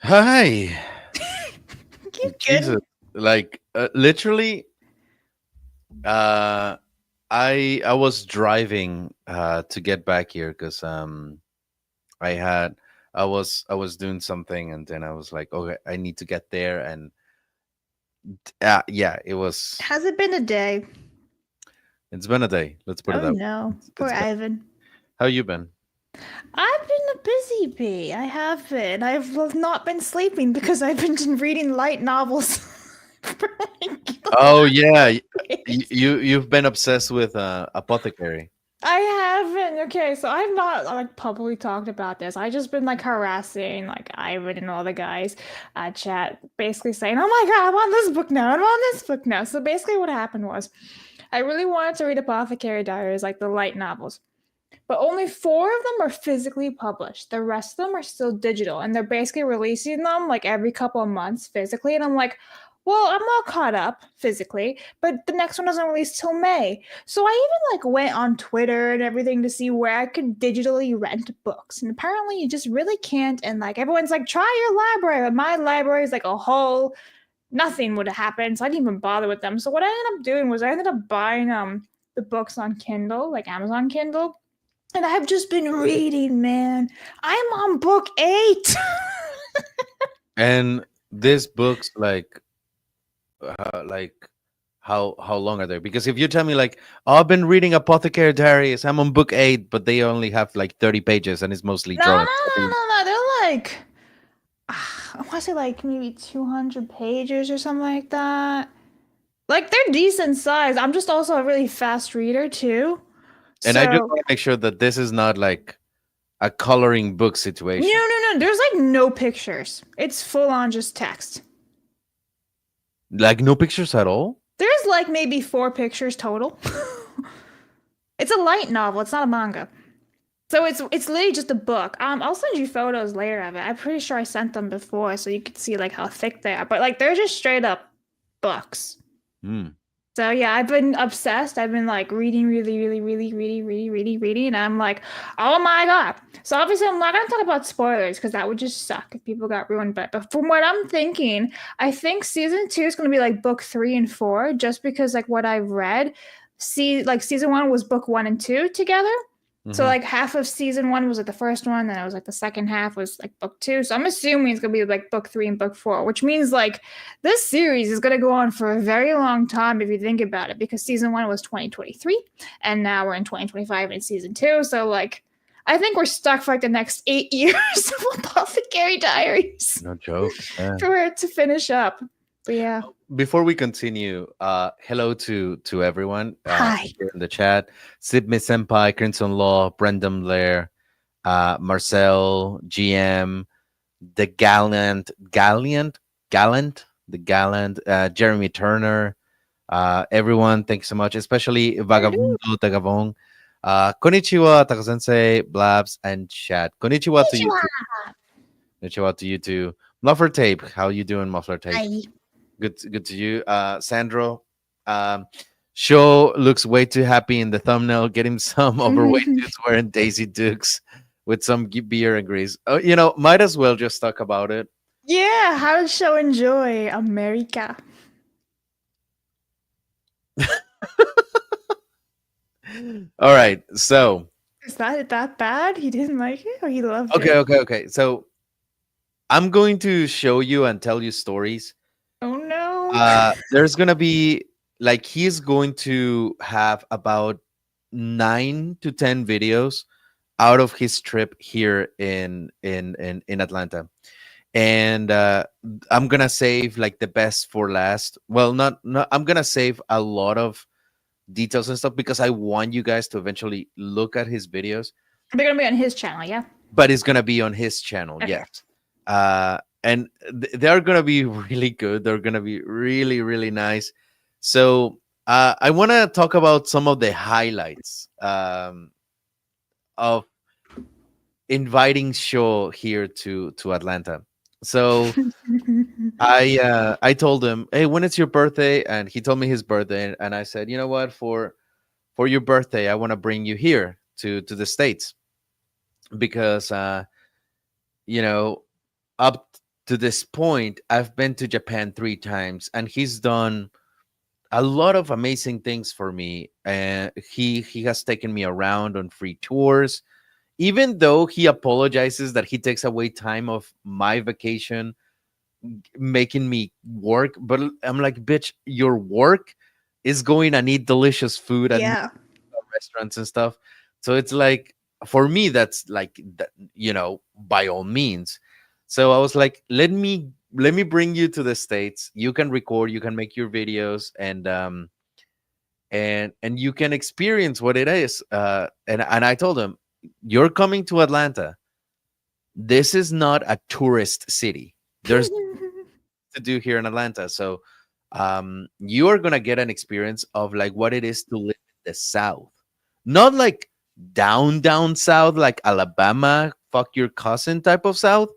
Hi. You Jesus. good? Like literally uh I was driving to get back here cuz I had I was doing something and then I was like, "Okay, I need to get there." And yeah, Has it been a day? it's been a day. Let's put it Oh that way. no, poor It's been. Ivan. How you been? I've been a busy bee. I have been. I've not been sleeping because I've been reading light novels for like the Oh last yeah, weeks. you've been obsessed with Apothecary. I haven't. Okay, so I've not like publicly talked about this. I just been like harassing like Ivan and all the guys at chat, basically saying, "Oh my God, I'm on this book now. I'm on this book now." So basically, what happened was, I really wanted to read Apothecary Diaries, like the light novels. But only four of them are physically published. The rest of them are still digital, and they're basically releasing them like every couple of months physically. And I'm like, well, I'm all caught up physically, but the next one doesn't release till May. So I even like went on Twitter and everything to see where I could digitally rent books. And apparently you just really can't. And like everyone's like, try your library. But my library is like a whole nothing would have happened. So I didn't even bother with them. So what I ended up doing was I ended up buying the books on Kindle, like Amazon Kindle, and I've just been reading, man. I'm on book 8. And this book's like how long are they? Because if you tell me like, oh, I've been reading Apothecary Diaries, I'm on book 8, but they only have like 30 pages and it's mostly No, no, drawing. no, no, no. They're like, I want to say like maybe 200 pages or something like that. Like they're decent size. I'm just also a really fast reader too. And I just So, want to make sure that this is not like a coloring book no, situation. no, no. There's like no pictures. It's full on just text. Like no pictures at all? There's like maybe 4 pictures total. It's a light novel. It's not a manga. So it's literally just a book. I'll send you photos later of it. I'm pretty sure I sent them before, so you could see like how thick they are. But like they're just straight up books. Hmm. So yeah, I've been obsessed. I've been like reading, really, really, really, really, really, really, reading, and I'm like, oh my God. So obviously I'm not gonna talk about spoilers because that would just suck if people got ruined. But from what I'm thinking, I think season 2 is gonna be like book 3 and 4, just because like what I've read, see like season 1 was book 1 and 2 together. So Hmm. like half of season 1 was like the first one, then it was like the second half was like book 2. So I'm assuming it's gonna be like book 3 and book 4, which means like this series is gonna go on for a very long time if you think about it, because season 1 was 2023, and now we're in 2025 in season 2. So like I think we're stuck for like the next 8 years of Apothecary Diaries No joke. Yeah. for it to finish up. But yeah. Before we continue, hello to everyone Hi. here in the chat. Sidney Senpai, Crimson Law, Brendan Blair, Marcel, GM, the gallant, Jeremy Turner, everyone, thanks so much, especially Vagabundo Tagavong. Konnichiwa, Takasensei, Blabs, and chat. Konnichiwa to you Konnichiwa. too. Konnichiwa to you too. Muffler Tape, how you doing, Muffler Tape? Hi. Good to you. Sandro, um, show looks way too happy in the thumbnail. Get him some overweight dudes wearing Daisy Dukes with some beer and grease. Oh, might as well just talk about it. Yeah, how does show enjoy America? All right. So, Is that bad? He didn't like it or he loved okay, it? okay, okay. So, I'm going to show you and tell you stories. Oh no. There's going to be like he's going to have about 9 to 10 videos out of his trip here in Atlanta. And I'm gonna save like the best for last. Well, not I'm gonna save a lot of details and stuff because I want you guys to eventually look at his videos. They're gonna be on his channel, yeah? But it's gonna be on his channel, Okay. yes. And they're gonna be really good. They're gonna be really really nice. So I want to talk about some of the highlights of inviting Shaw here to Atlanta. So I told him, "Hey, when it's your birthday?" And he told me his birthday, and I said, "You know what? For your birthday, I want to bring you here to the States because you know up to this point, I've been to Japan 3 times, and he's done a lot of amazing things for me. And he has taken me around on free tours, even though he apologizes that he takes away time of my vacation, making me work. But I'm like, bitch, your work is going and eat delicious food at Yeah. restaurants and stuff. So it's like, for me, that's like that, by all means. So I was like, let me bring you to the States. You can record, you can make your videos, and you can experience what it is. And I told him, you're coming to Atlanta. This is not a tourist city. There's to do here in Atlanta. So you are gonna get an experience of like what it is to live in the South, not like down South, like Alabama, fuck your cousin type of South,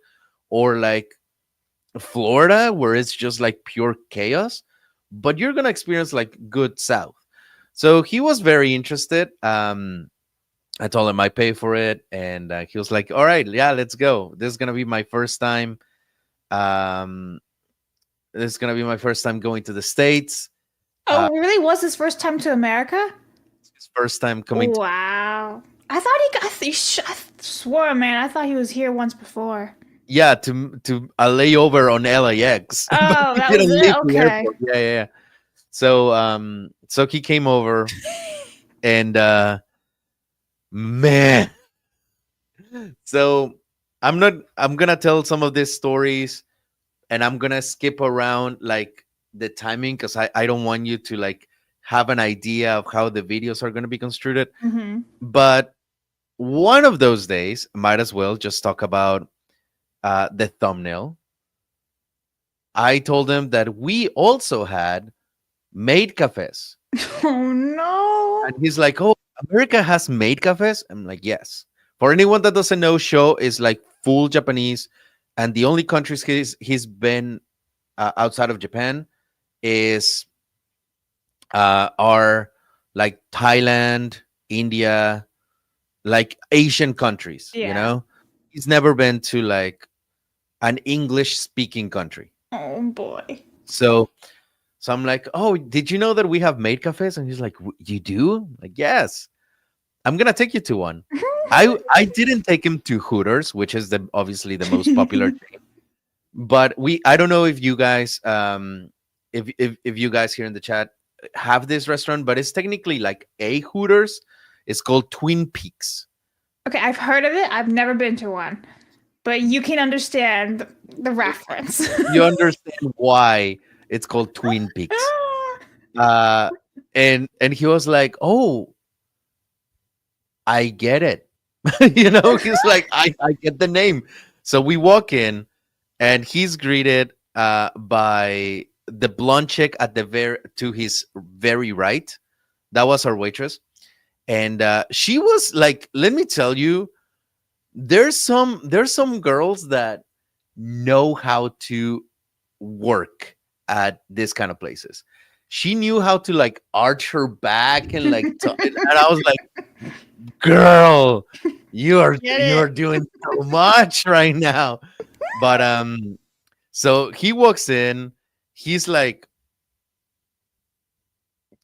or like Florida, where it's just like pure chaos. But you're gonna experience like good South. So he was very interested. I told him I pay for it, and he was like, "All right, yeah, let's go. This is gonna be my first time. Um, this is gonna be my first time going to the States. Oh, really? Was his first time to America? His first time coming to, Wow. I thought he got. I swore, man. I thought he was here once before. yeah, to a layover on LAX, but Oh, he that was didn't it. leave the Okay. airport. Yeah, yeah, yeah. So he came over, and man, so I'm gonna tell some of these stories, and I'm gonna skip around like the timing, because I don't want you to like have an idea of how the videos are gonna be constructed. Mm-hmm. But one of those days, might as well just talk about the thumbnail. I told him that we also had maid cafes. Oh no. And he's like, "Oh, America has maid cafes?" I'm like, "Yes." For anyone that doesn't know, Sho is like full Japanese, and the only countries he's been outside of Japan is are like Thailand, India, like Asian countries. Yeah. He's never been to like an English speaking country. Oh boy. So I'm like, "Oh, did you know that we have maid cafes?" And he's like, "You do?" I'm like, "Yes, I'm gonna take you to one." I didn't take him to Hooters, which is the obviously the most popular chain. But I don't know if you guys if you guys here in the chat have this restaurant, but it's technically like a Hooters. It's called Twin Peaks. Okay, I've heard of it. I've never been to one, but you can understand the reference. You understand why it's called Twin Peaks. Uh and he was like, "Oh, I get it." He's like, I get the name. So we walk in, and he's greeted by the blonde chick at the to his very right. That was our waitress. And she was like, let me tell you, there's some girls that know how to work at this kind of places. She knew how to like arch her back and like and I was like, "Girl, you are Get you are it? doing so much right now." But so he walks in, he's like,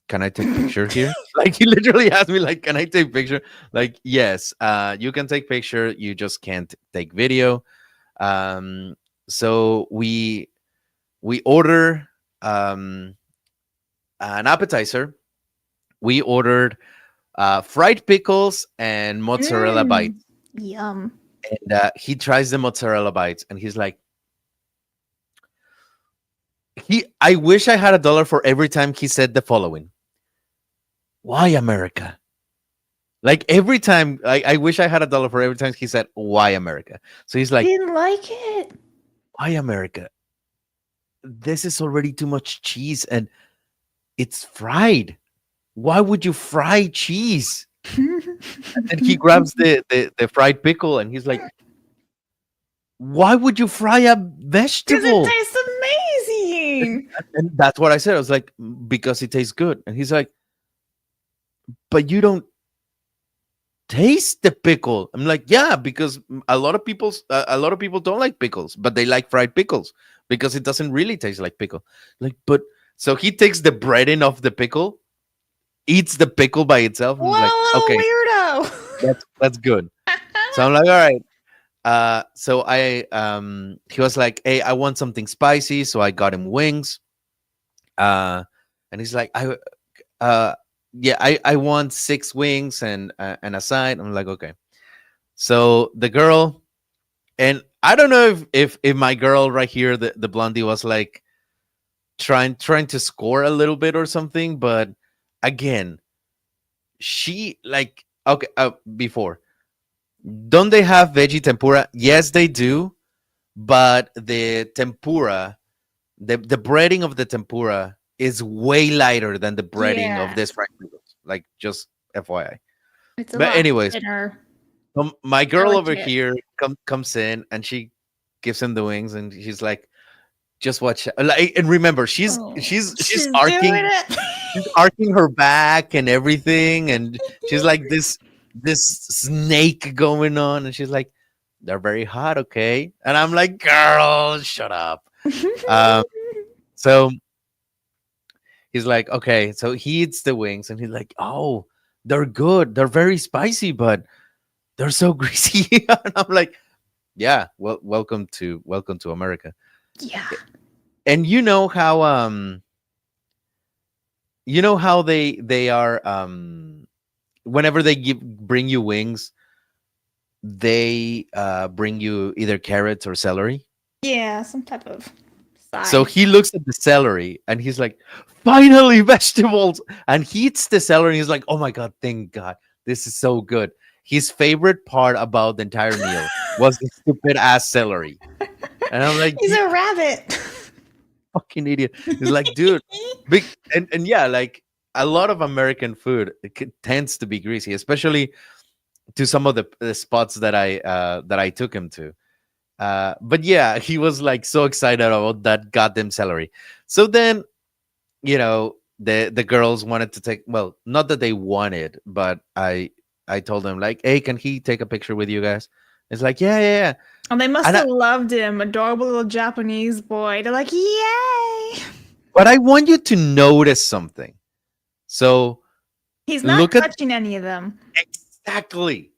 "Can I take picture here?" Like he literally asked me, like, "Can I take picture?" Like, yes, you can take picture, you just can't take video. So we order an appetizer. We ordered fried pickles and mozzarella Mm, bites. yum. And he tries the mozzarella bites, and he's like, I wish I had $1 for every time he said the following: "Why America?" Like every time, I wish I had $1 for every time he said "Why America." So he's like, Didn't like it. "Why America? This is already too much cheese, and it's fried. Why would you fry cheese?" And he grabs the fried pickle, and he's like, "Why would you fry a Because it vegetable?" tastes amazing. And that's what I said. I was like, "Because it tastes good." And he's like, "But you don't taste the pickle. I'm like, yeah, because a lot of people don't like pickles, but they like fried pickles because it doesn't really taste like pickle. Like, but so he takes the breading of the pickle, eats the pickle by itself, and I'm What like, a okay, little weirdo. that's good. So I'm like, all right. So he was like, hey, I want something spicy, so I got him wings. And he's like, uh, yeah, I want 6 wings and a side. I'm like, okay. So the girl, and I don't know if my girl right here, the blondie, was like trying to score a little bit or something, but again, she like okay, before, don't they have veggie tempura? Yes, they do, but the tempura, the breading of the tempura is way lighter than the breading of Yeah, this fried noodles. Like, just FYI. it's a But lot anyways, thinner, my girl over delicate. here comes in and she gives him the wings and she's like, just watch. Like, and remember, Oh, she's she's doing it. arcing her back and everything, and she's like this snake going on, and she's like, they're very hot, okay? And I'm like, girl, shut up. Um, so he's like, okay, so he eats the wings, and he's like, oh, they're good, they're very spicy, but they're so greasy. And I'm like, yeah, well, welcome to America. Yeah. And you know how they are, whenever they bring you wings, they bring you either carrots or celery. Yeah, some type of So side. he looks at the celery and he's like, finally vegetables. And he eats the celery and he's like, oh my god, thank god, this is so good. His favorite part about the entire meal was the stupid ass celery. And I'm like, He's a rabbit. fucking idiot. He's like, dude, big, and yeah, like a lot of American food, tends to be greasy, especially to some of the spots that I took him to. But yeah, he was like so excited about that goddamn celery. So then, the girls wanted to take, well, not that they wanted, but I told them like, hey, can he take a picture with you guys? It's like, yeah, yeah, yeah. And they must And have loved him. Adorable little Japanese boy. They're like, yay! but I want you to notice something. So He's not look at touching any of them. exactly.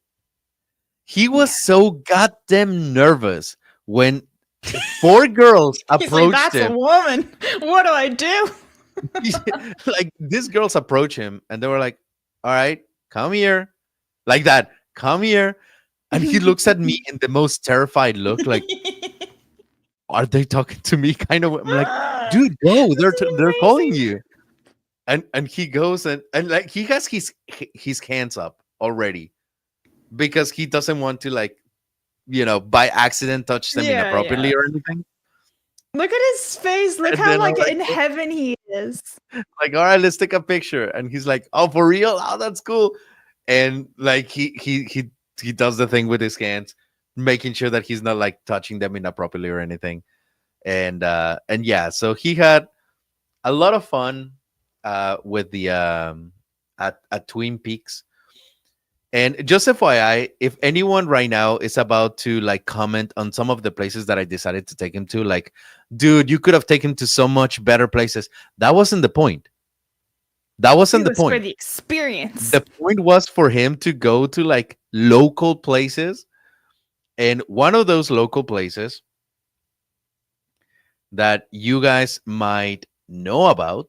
He was Yeah. so goddamn nervous when 4 girls He's like, approached that's a him. woman. What do I do? Like, these girls approach him and they were like, all right, come here, like that, come here. And he looks at me in the most terrified look, like, are they talking to me? Kind of. I'm like, dude, go, This is they're calling amazing. you. And he goes and like he has his hands up already because he doesn't want to, like, by accident touch them Yeah, inappropriately yeah. or anything. Look at his face. Look And how then I'm like like, in heaven he is. all right, let's take a picture. And he's like, oh, for real? Oh, that's cool. And like he does the thing with his hands, making sure that he's not like touching them inappropriately or anything. And yeah, so he had a lot of fun with the at Twin Peaks. And just FYI, if anyone right now is about to like comment on some of the places that I decided to take him to, like, dude, you could have taken to so much better places. That wasn't the point. That It wasn't the was for point. the experience. The point was for him to go to like local places. And one of those local places that you guys might know about,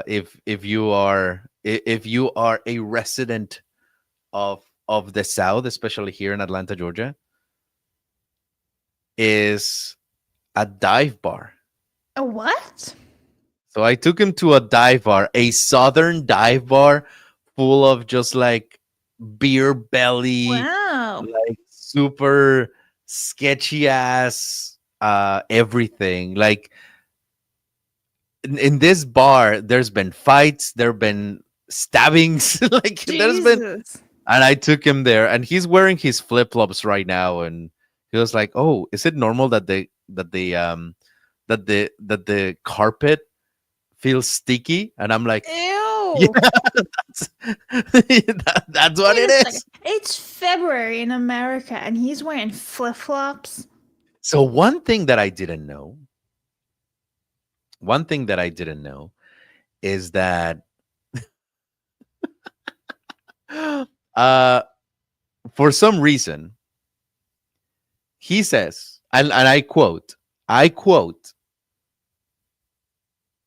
if you are a resident of the South, especially here in Atlanta, Georgia, is a dive bar. A what? So I took him to a dive bar, a southern dive bar full of just like beer belly, Wow. like super sketchy ass everything. Like, in this bar, there's been fights, there've been stabbings, like there's been. Jesus. And I took him there, and he's wearing his flip flops right now, and he was like, "Oh, is it normal that the carpet feels sticky?" And I'm like, Ew. Yeah, No. that's, that's what Wait it a second. is. It's February in America and he's wearing flip flops. So one thing that I didn't know is that uh for some reason he says, and I quote,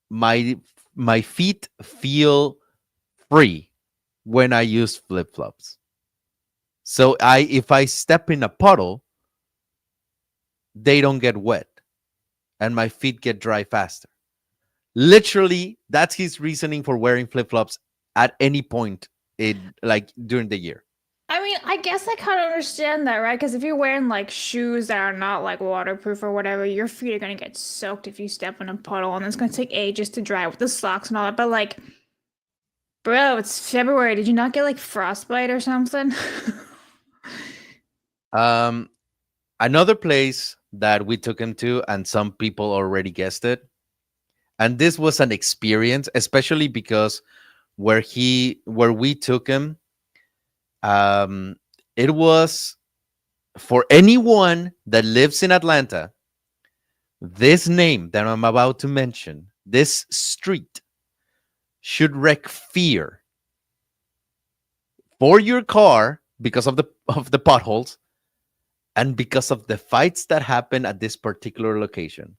my my feet feel free when I use flip flops. So I if I step in a puddle, they don't get wet and my feet get dry faster. Literally, that's his reasoning for wearing flip flops at any point in like during the year. I mean, I guess I kind of understand that, right? Because if you're wearing like shoes that are not like waterproof or whatever, your feet are gonna get soaked if you step in a puddle, and it's gonna take ages to dry with the socks and all that. But like, bro, it's February. Did you not get like frostbite or something? Um, Another place that we took him to, and some people already guessed it, and this was an experience, especially because where we took him, um, it was for anyone that lives in Atlanta. This name that I'm about to mention, this street, should wreak fear for your car because of the potholes and because of the fights that happen at this particular location.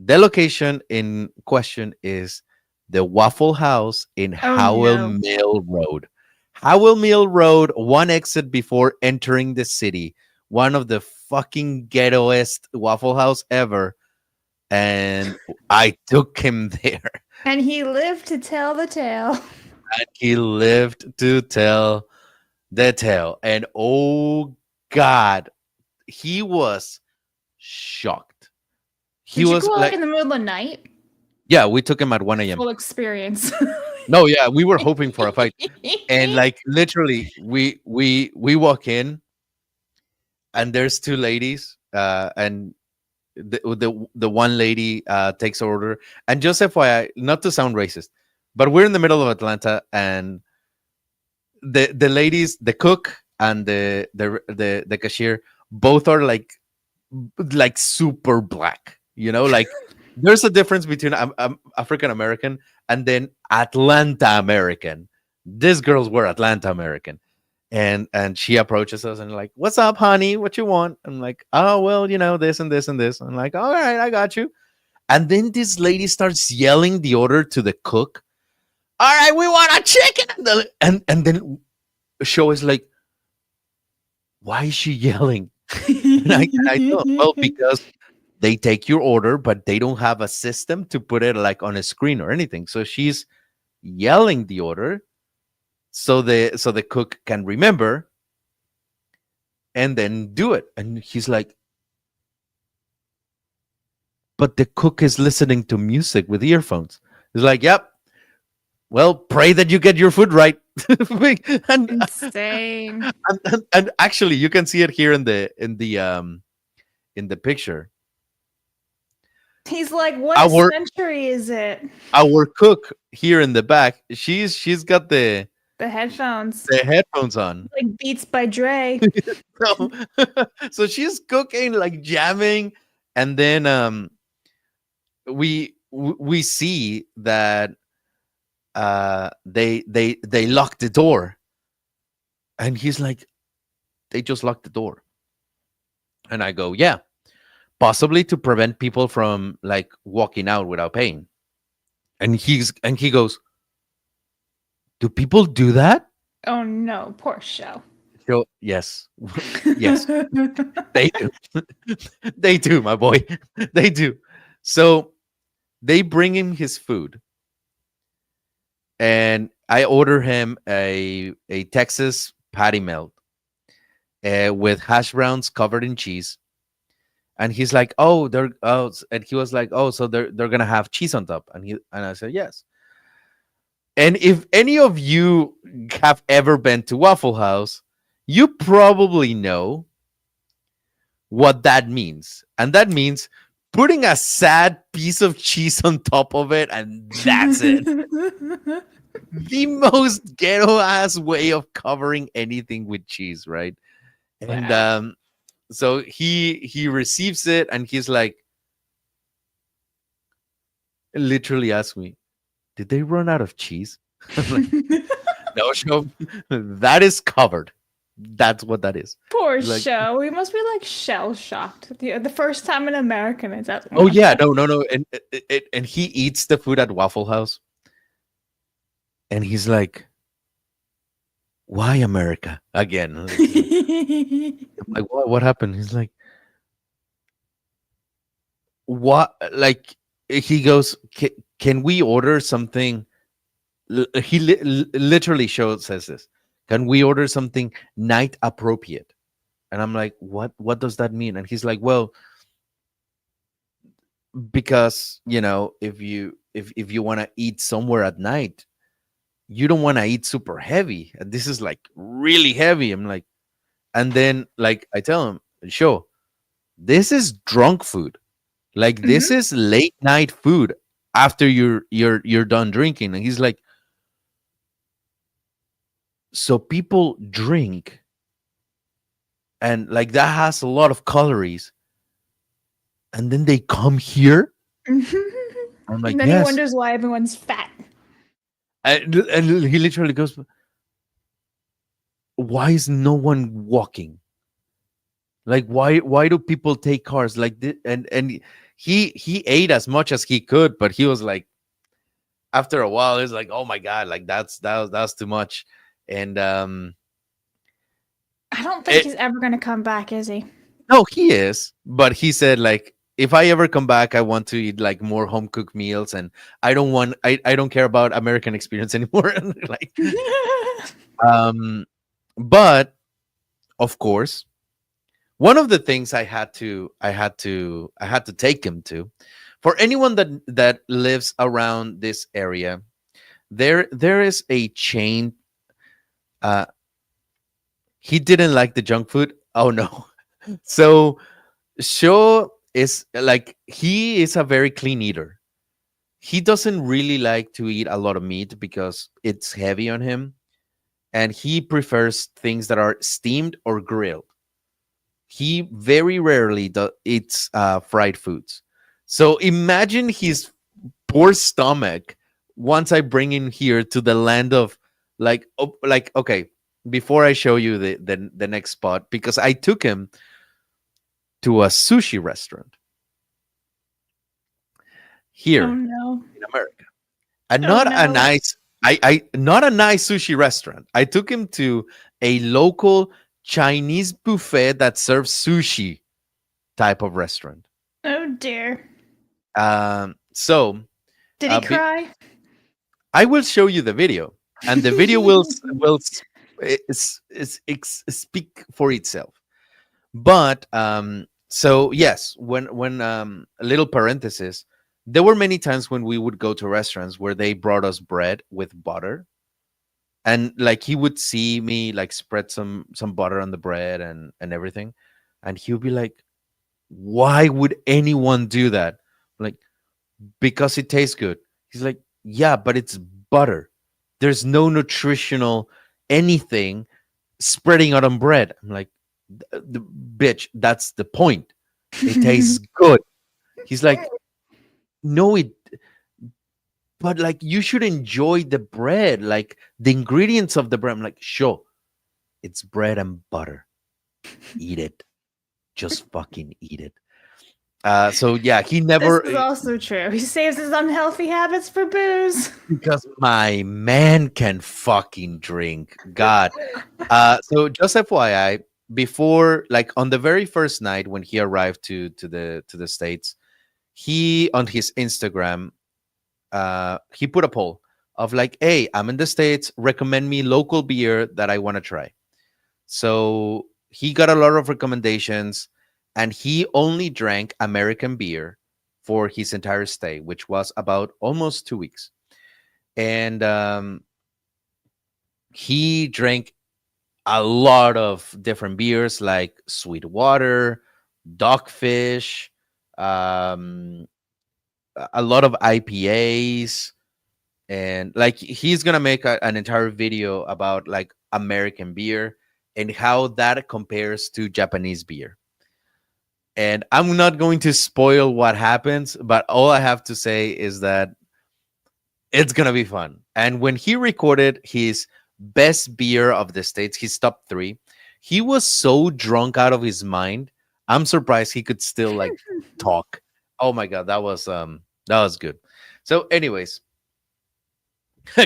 The location in question is the Waffle House in Oh Howell no. Mill Road. Howell Mill Road, one exit before entering the city. One of the fucking ghettoest Waffle House ever. And I took him there. And he lived to tell the tale. And he lived to tell the tale. And oh God, he was shocked. He Did you was go like like, in the middle of the night? yeah, we took him at 1 a.m. Full experience. No, yeah, we were hoping for a fight. And like literally, we walk in and there's two ladies, and the one lady takes order. And just FYI, not to sound racist, but we're in the middle of Atlanta, and the ladies, the cook and the cashier, both are like super black. You know, like there's a difference between African American and then Atlanta American. These girls were Atlanta American. And she approaches us and like, "What's up, honey? What you want?" I'm like, "Oh, well, this and this and this." I'm like, "All right, I got you." And then this lady starts yelling the order to the cook. "All right, we want a chicken." And then Show is like, "Why is she yelling?" And I thought, well, because they take your order, but they don't have a system to put it like on a screen or anything. So she's yelling the order so the cook can remember and then do it. And he's like, but the cook is listening to music with earphones. He's like, yep. Well, pray that you get your food right. and, Insane. and actually, you can see it here in the picture. He's like, what Our century is it? our cook here in the back, she's got the The headphones. the headphones on. Like Beats by Dre. So, so she's cooking, like jamming, and then we see that they locked the door, and he's like, they just locked the door. And I go, yeah, possibly to prevent people from like walking out without paying. And he goes, do people do that? Oh no, poor show. So yes, yes, they do. They do, my boy. They do. So they bring him his food, and I order him a Texas patty melt with hash browns covered in cheese. And he's like, "Oh, and he was like, "Oh, so they're gonna have cheese on top." And I said, "Yes." And if any of you have ever been to Waffle House, you probably know what that means. And that means putting a sad piece of cheese on top of it, and that's it. The most ghetto ass way of covering anything with cheese, right? And Wow. so he receives it, and he's like, literally asks me, "Did they run out of cheese?" I'm like, "No, show that is covered. That's what that is." Poor He's like, Sho. We must be like shell shocked. The first time an American is at "Oh yeah, Waffle. no, no, no," and he eats the food at Waffle House, and he's like, "Why America again?" I'm like, "What? What happened?" He's like, "What?" Like he goes, "Can we order something?" He literally shows says this. Can we order something night appropriate? And I'm like, what does that mean? And he's like, well, because if you want to eat somewhere at night, you don't want to eat super heavy, and this is like really heavy. I'm like, and then like I tell him, sure, this is drunk food. Like this Mhm. is late night food after you're done drinking. And he's like, so people drink, and like that has a lot of calories, and then they come here. I'm like, And then he yes. wonders why everyone's fat. And he literally goes, why is no one walking? Like why do people take cars like this? And he ate as much as he could, but he was like, after a while he's like, oh my god, like that's too much. And I don't think it, he's ever gonna come back, is he? no, he is, but he said like, if I ever come back, I want to eat like more home cooked meals, and I don't care about American experience anymore. Like um but of course, one of the things I had to take him to, for anyone that lives around this area, there is a chain. uh he didn't like the junk food. Oh no. So Sho is like, he is a very clean eater. He doesn't really like to eat a lot of meat because it's heavy on him, and he prefers things that are steamed or grilled. He very rarely eats fried foods. So imagine his poor stomach once I bring him here to the land of like okay. Before I show you the next spot, because I took him to a sushi restaurant Oh here no. in America, and Oh not a no. nice I not a nice sushi restaurant. I took him to a local Chinese buffet that serves sushi type of restaurant. Oh dear. So Did he be, cry? I will show you the video, and the video will speak for itself. But so yes, when a little parenthesis, there were many times when we would go to restaurants where they brought us bread with butter, and like he would see me like spread some butter on the bread and everything, and he would be like, "Why would anyone do that?" Like, because it tastes good. He's like, yeah, but it's butter. There's no nutritional anything spreading out on bread. I'm like, the bitch, that's the point. It tastes good. He's like, no, it, but like you should enjoy the bread, like the ingredients of the bread. I'm like, sure, it's bread and butter. Eat it. Just fucking eat it. So yeah, he This never. is also true. He saves his unhealthy habits for booze. Because my man can fucking drink. God. So just FYI, before like on the very first night when he arrived to the States, he on his Instagram, he put a poll of like, hey, I'm in the States, recommend me local beer that I want to try. So he got a lot of recommendations, and he only drank American beer for his entire stay, which was about almost 2 weeks. And he drank a lot of different beers like Sweetwater, Dogfish. um, a lot of IPAs, and like he's gonna make an entire video about like American beer and how that compares to Japanese beer. And I'm not going to spoil what happens, but all I have to say is that it's gonna be fun. And when he recorded his best beer of the States, his top three, he was so drunk out of his mind. I'm surprised he could still like talk. Oh my god, that was good. So, anyways,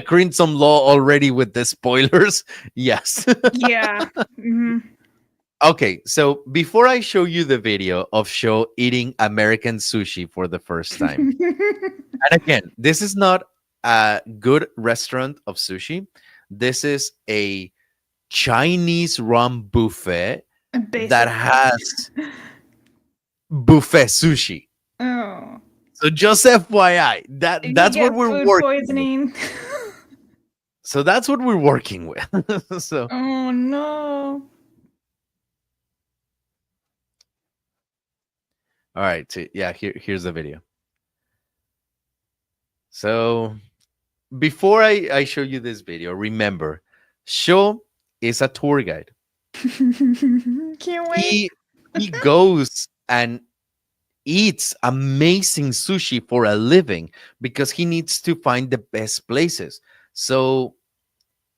Crimson Law already with the spoilers. Yes. Yeah. Hmm. Okay, so before I show you the video of Sho eating American sushi for the first time, and again, this is not a good restaurant of sushi. This is a Chinese rum buffet that Basically. has buffet sushi. Oh. So just FYI, Did he that's what get we're food working with. poisoning? So that's what we're working with. So Oh no. all right, so yeah, here's the video. So before I show you this video, remember, Sho is a tour guide. Can't wait. He goes and eats amazing sushi for a living because he needs to find the best places. So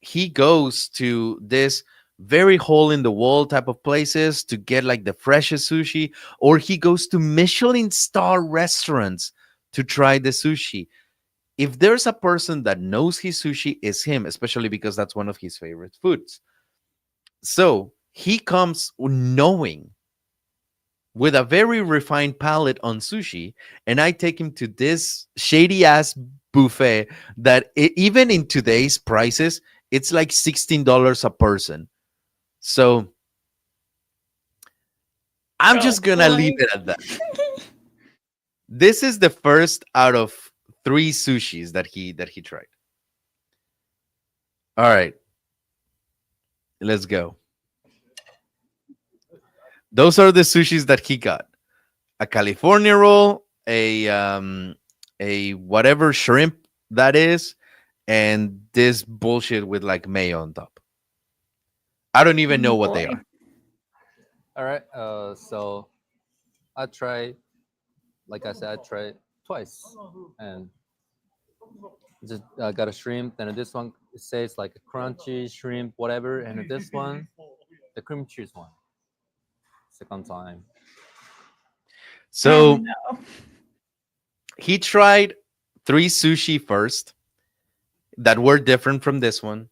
he goes to this very hole in the wall type of places to get like the freshest sushi, or he goes to Michelin star restaurants to try the sushi. If there's a person that knows his sushi, is him, especially because that's one of his favorite foods. So he comes knowing with a very refined palate on sushi, and I take him to this shady ass buffet that even in today's prices, it's like $16 a person. So I'm Oh just gonna leave boy. it at that. This is the first out of three sushis that he tried. All right, let's go. Those are the sushis that he got: a California roll, a whatever shrimp that is, and this bullshit with like mayo on top. I don't even know what they Boy. are. All right. So I tried, like I said, I tried twice, and just got a shrimp. And this one it says like a crunchy shrimp, whatever. And this one, the cream cheese one. Second time. Oh So no. he tried three sushi first that were different from this one,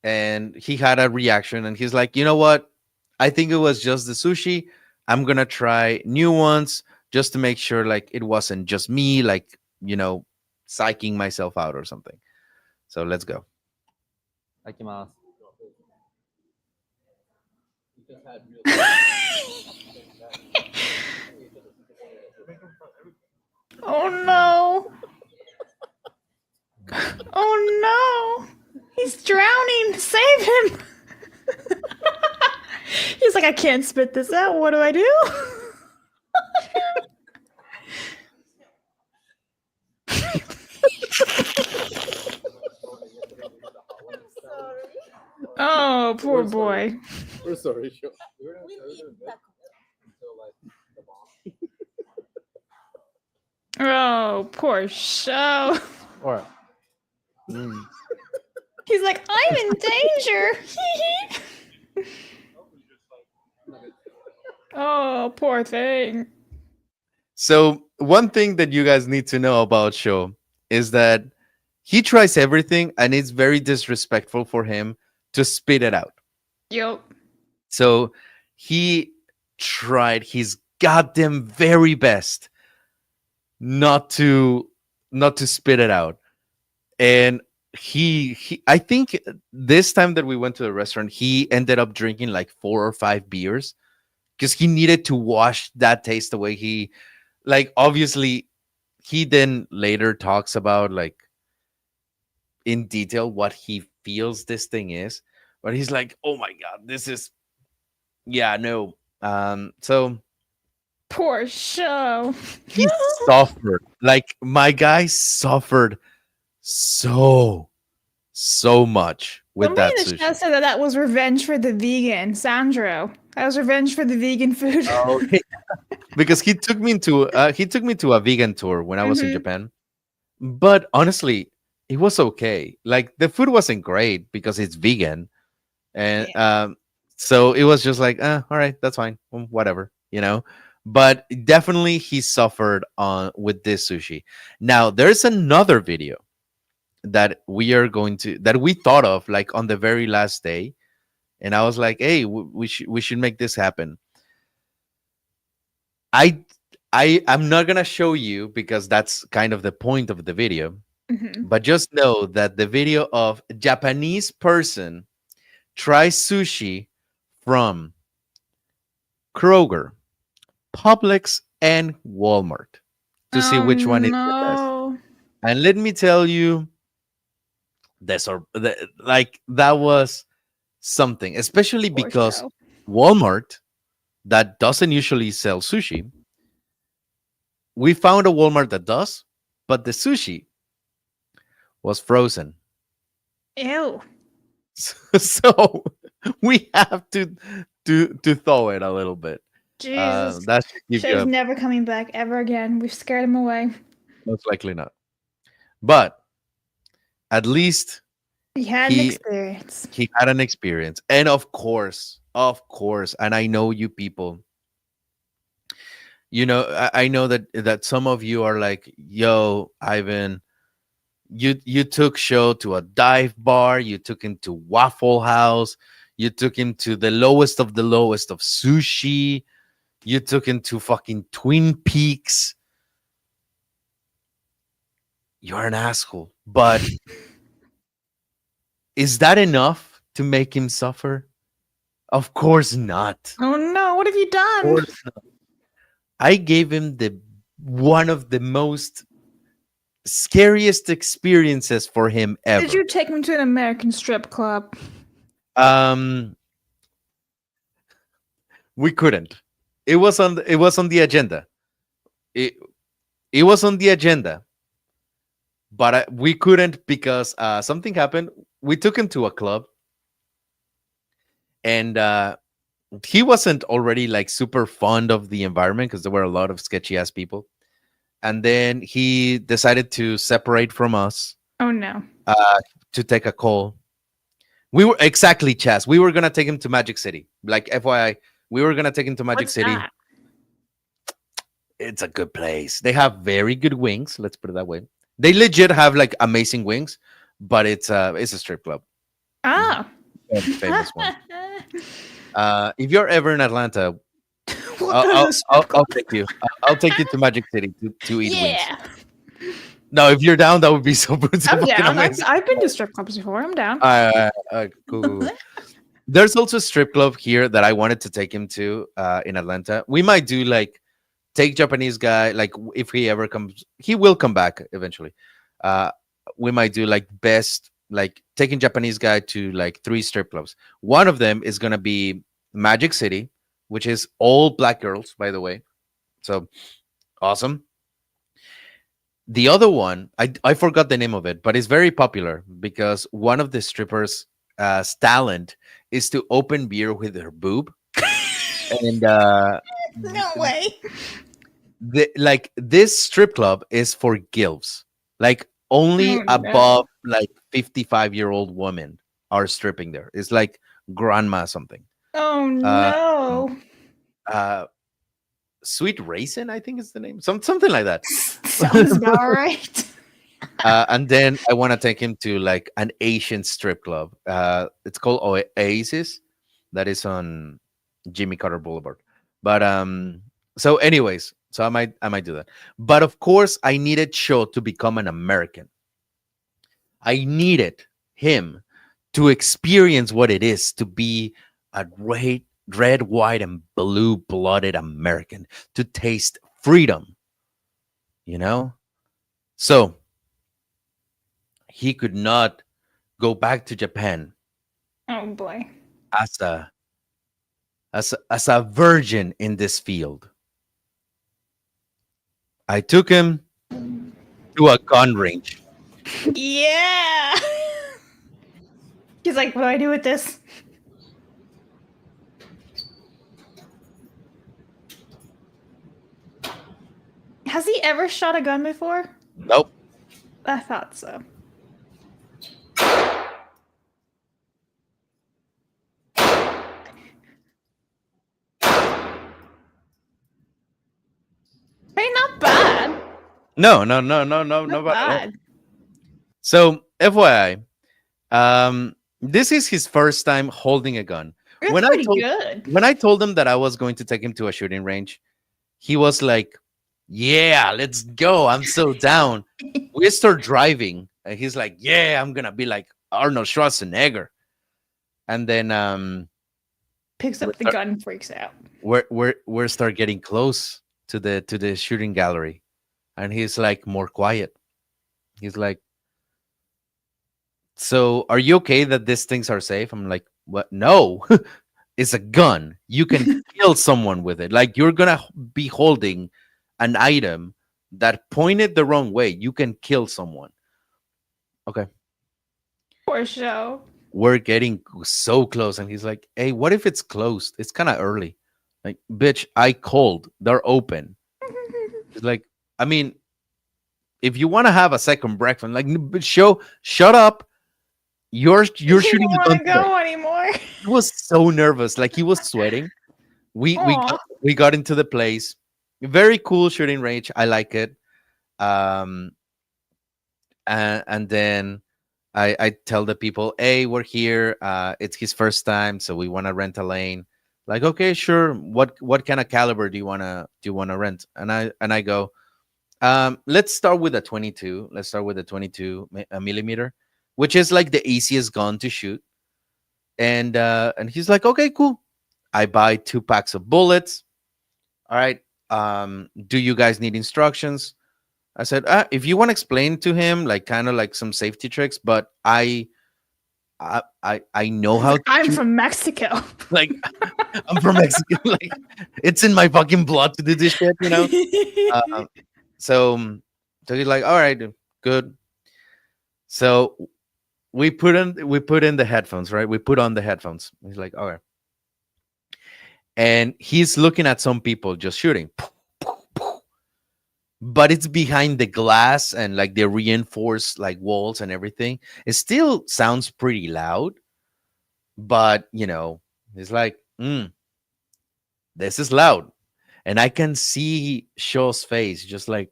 and he had a reaction, and he's like, you know what? I think it was just the sushi. I'm gonna try new ones just to make sure like it wasn't just me, like, psyching myself out or something. So let's go. いきます。Oh no. Oh no. He's drowning. Save him. He's like, I can't spit this out. What do I do? Oh, poor boy. We're sorry, Sho. Oh, poor show. All right. He's like, I'm in danger. Oh, poor thing. So one thing that you guys need to know about Sho is that he tries everything, and it's very disrespectful for him to spit it out. Yup. So he tried his goddamn very best not to spit it out. And he I think this time that we went to the restaurant, he ended up drinking like 4 or 5 beers because he needed to wash that taste away. He, like, obviously he then later talks about like in detail what he feels this thing is, but he's like, oh my god, this is, yeah, no. So Poor show. He suffered. Like my guy suffered so much with Somebody that in the sushi. chat said that that was revenge for the vegan. Sandro. That was revenge for the vegan food. Okay. Because he took me to a vegan tour when I was in Hmm. Japan. But honestly, it was okay. Like the food wasn't great because it's vegan, and Yeah. so it was just like, all right, that's fine, whatever, you know. But definitely, he suffered on with this sushi. Now, there's another video that we thought of like on the very last day, and I was like, hey, we should make this happen. I I'm not gonna show you because that's kind of the point of the video. Hmm. But just know that the video of a Japanese person tries sushi from Kroger, Publix, and Walmart to see Oh which one is the best. no. And let me tell you, like that was something, especially Poor because show. Walmart, that doesn't usually sell sushi, we found a Walmart that does, but the sushi was frozen. Ew. So we have to thaw it a little bit. Jesus. That should give you Show's a never coming back ever again. We've scared him away. most likely not. But at least He had an he experience. he had an experience. And of course, and I know you people, you know, I know that some of you are like, yo, Ivan, you took Show to a dive bar, you took him to Waffle House, you took him to the lowest of sushi, you took him to fucking Twin Peaks. You're an asshole. But is that enough to make him suffer? Of course not. Oh no, what have you Of done? course not. I gave him the one of the most scariest experiences for him Did ever. you take him to an American strip club? Um we couldn't. It was on the agenda. It it was on the agenda, but we couldn't because something happened. We took him to a club, and he wasn't already like super fond of the environment because there were a lot of sketchy ass people. And then he decided to separate from us Oh no. uh, to take a call. We were exactly Chaz. We were gonna take him to Magic City. Like FYI, we were gonna take him to Magic What's City. that? It's a good place. They have very good wings. Let's put it that way. They legit have like amazing wings, but it's a strip club, Oh. very famous one. If you're ever in Atlanta, What is a strip I'll club? take you. I'll take you to Magic City to eat wings. Yeah. No, if you're down, that would be so, so I'm fucking down. amazing. I've been to strip clubs before. I'm down. Cool, cool, cool. There's also a strip club here that I wanted to take him to in Atlanta. We might do like take Japanese guy, like if he ever comes, he will come back eventually. Uh, we might do like best, like taking Japanese guy to like 3 strip clubs. One of them is gonna be Magic City, which is all black girls, by the way. So awesome. The other one, I forgot the name of it, but it's very popular because one of the strippers' talent is to open beer with her boob, and No way. like this strip club is for gilfs, like only Oh above no. like 55-year-old women are stripping there. It's like grandma something. Oh Uh, no. uh, Sweet Raisin, I think is the name, something like that. Sounds about right. And then I want to take him to like an Asian strip club. It's called Oasis, that is on Jimmy Carter Boulevard. But so anyways, so I might do that. But of course, I needed Cho to become an American. I needed him to experience what it is to be a red, white, and blue blooded American, to taste freedom, you know? So he could not go back to Japan Oh boy. as a as a virgin in this field. I took him to a gun range. Yeah. He's like, what do I do with this? Has he ever shot a gun before? Nope. I thought so. Hey, not bad. No, Not bad at all. bad. So, FYI, this is his first time holding a gun. That's When I pretty told good. when I told him that I was going to take him to a shooting range, he was like, "Yeah, let's go. I'm so down." We start driving, and he's like, "Yeah, I'm gonna be like Arnold Schwarzenegger." And then Picks we up the start, gun and freaks out. we're start getting close to the shooting gallery, and he's like more quiet. He's like, "So, are you okay that these things are safe?" I'm like, "What? No, it's a gun. You can kill someone with it. Like you're gonna be holding an item that pointed the wrong way. You can kill someone." Okay, Poor show. we're getting so close, and he's like, "Hey, what if it's closed? It's kind of early." Like, bitch, I called. They're open. It's like, I mean, if you want to have a second breakfast, like, shut up. You're He shooting don't the want gun to today. go anymore. He was so nervous, like he was sweating. Aw. We got into the place. Very cool shooting range. I like it. Um, and then I tell the people, "Hey, we're here. It's his first time, so we want to rent a lane." Like, okay, sure. What kind of caliber do you wanna rent? And I go, let's start with a 22. Let's start with a 22 millimeter, which is like the easiest gun to shoot. And he's like, okay, cool. I buy 2 packs of bullets. All right. Do you guys need instructions? I said, if you want to explain to him, like kind of like some safety tricks, but I know how to I'm shoot. from Mexico. Like I'm from Mexico. Like it's in my fucking blood to do this shit, you know. Uh, so he's like, all right, good. So we put in the headphones, right? We put on the headphones. He's like, all right, and he's looking at some people just shooting, but it's behind the glass and like the reinforced like walls and everything. It still sounds pretty loud, but you know, it's like, this is loud, and I can see Shaw's face just like,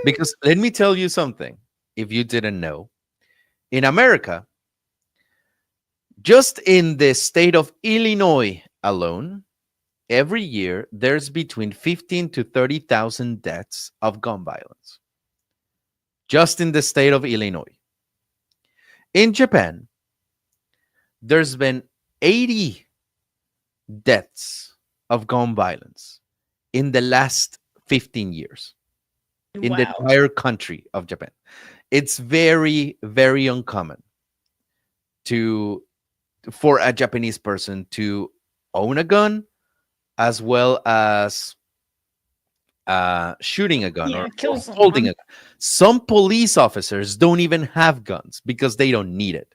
because let me tell you something. If you didn't know, in America, just in the state of Illinois alone, every year there's between 15 to 30,000 deaths of gun violence. Just in the state of Illinois. In Japan, there's been 80 deaths of gun violence in the last 15 years in the Wow. entire country of Japan. It's very, very uncommon for a Japanese person to own a gun as well as shooting a gun Yeah, or kill holding a someone. gun. Some police officers don't even have guns because they don't need it.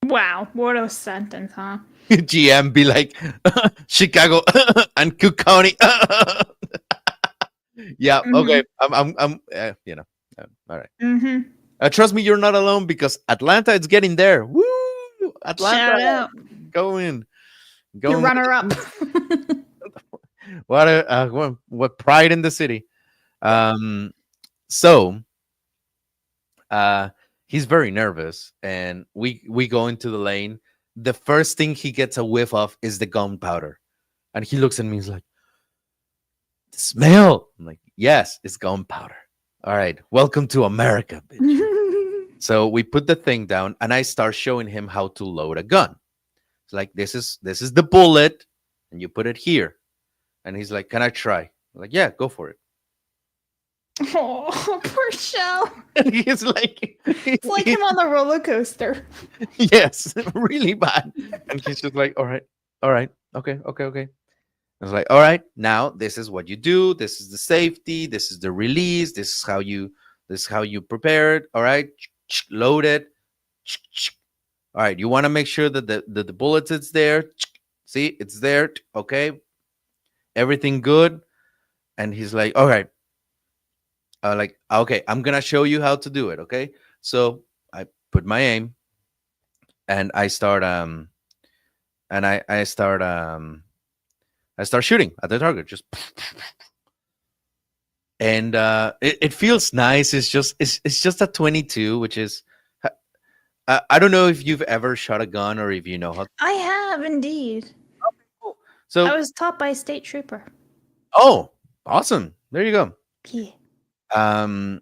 Wow, what a sentence, huh? GM be like, Chicago and Cook County. Yeah, okay. You know, all right. Mm-hmm. Trust me, you're not alone because Atlanta is getting there. Woo! Atlanta, Shout out. going, Your going. runner-up. What pride in the city. So he's very nervous, and we go into the lane. The first thing he gets a whiff of is the gunpowder, and he looks at me. He's like, "The smell." I'm like, "Yes, it's gunpowder." All right, welcome to America, bitch. So we put the thing down, and I start showing him how to load a gun. It's like, this is the bullet, and you put it here. And he's like, "Can I try?" I'm like, "Yeah, go for it." Oh, poor Shell. And he's like, It's like him on the roller coaster. yes, really bad. And he's just like, all right, okay. I was like, all right, now this is what you do. This is the safety. This is the release. This is how you prepare it. All right, load it. All right, you want to make sure that the bullets it's there. See, it's there. Okay, everything good. And he's like, all right, like, okay, I'm gonna show you how to do it. Okay, so I put my aim, and I start shooting at the target, just, and it feels nice. It's just a 22, which is, I don't know if you've ever shot a gun or if you know how. I have indeed. Cool. I So, was taught by a state trooper. oh, awesome! There you go. Yeah. Um,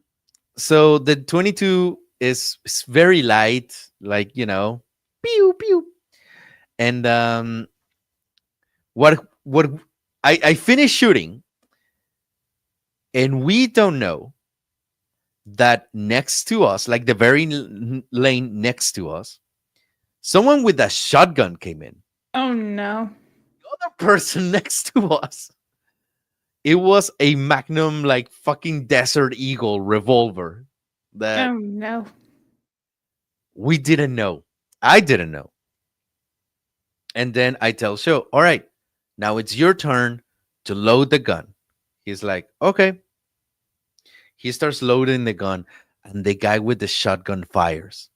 so the 22 is very light, like, pew pew, and what I finished shooting, and we don't know that next to us, like the very lane next to us, someone with a shotgun came in. Oh no. The other person next to us, it was a Magnum, like fucking Desert Eagle revolver that Oh no. we didn't know. I didn't know. And then I tell Sho, all right, now it's your turn to load the gun. He's like, okay. He starts loading the gun, and the guy with the shotgun fires.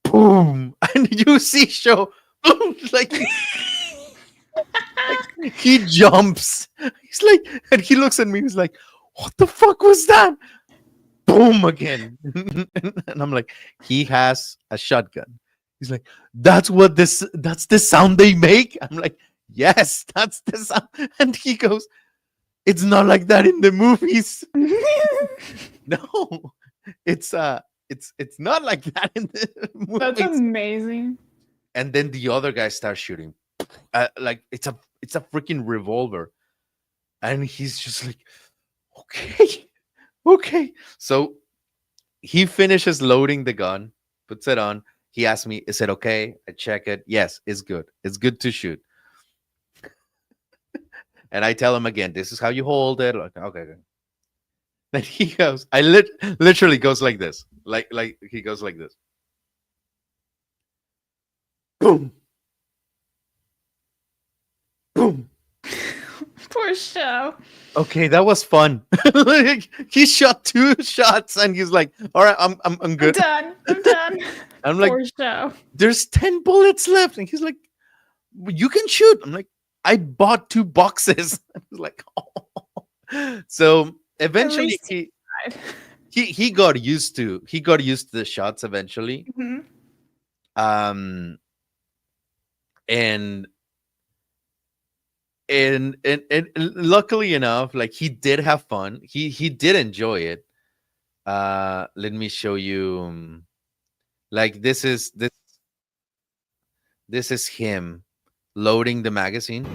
Boom! And you see Sho, boom, like he jumps. He's like, and he looks at me. He's like, "What the fuck was that?" Boom again, and I'm like, "He has a shotgun." He's like, That's the sound they make." I'm like, "Yes, that's the sound." And he goes, "It's not like that in the movies." No, it's not like that in the That's movies. amazing. And then the other guy starts shooting, like it's a freaking revolver, and he's just like, okay, okay. So he finishes loading the gun, puts it on. He asks me, "Is it okay?" I check it. Yes, it's good. It's good to shoot. And I tell him again, "This is how you hold it." Like, okay, okay. Then he goes, literally goes like this, like he goes like this. Boom, boom. Poor Sho. Okay, that was fun. Like, he shot 2 shots, and he's like, "All right, I'm I'm good." done. I'm done. I'm like, Poor Sho. "There's 10 bullets left," and he's like, "You can shoot." I'm like, "I bought 2 boxes." I was like, oh. So eventually least he died. he got used to the shots eventually. Mhm. Um, and and luckily enough, like, he did have fun. He did enjoy it. Let me show you. Like, this is him loading the magazine.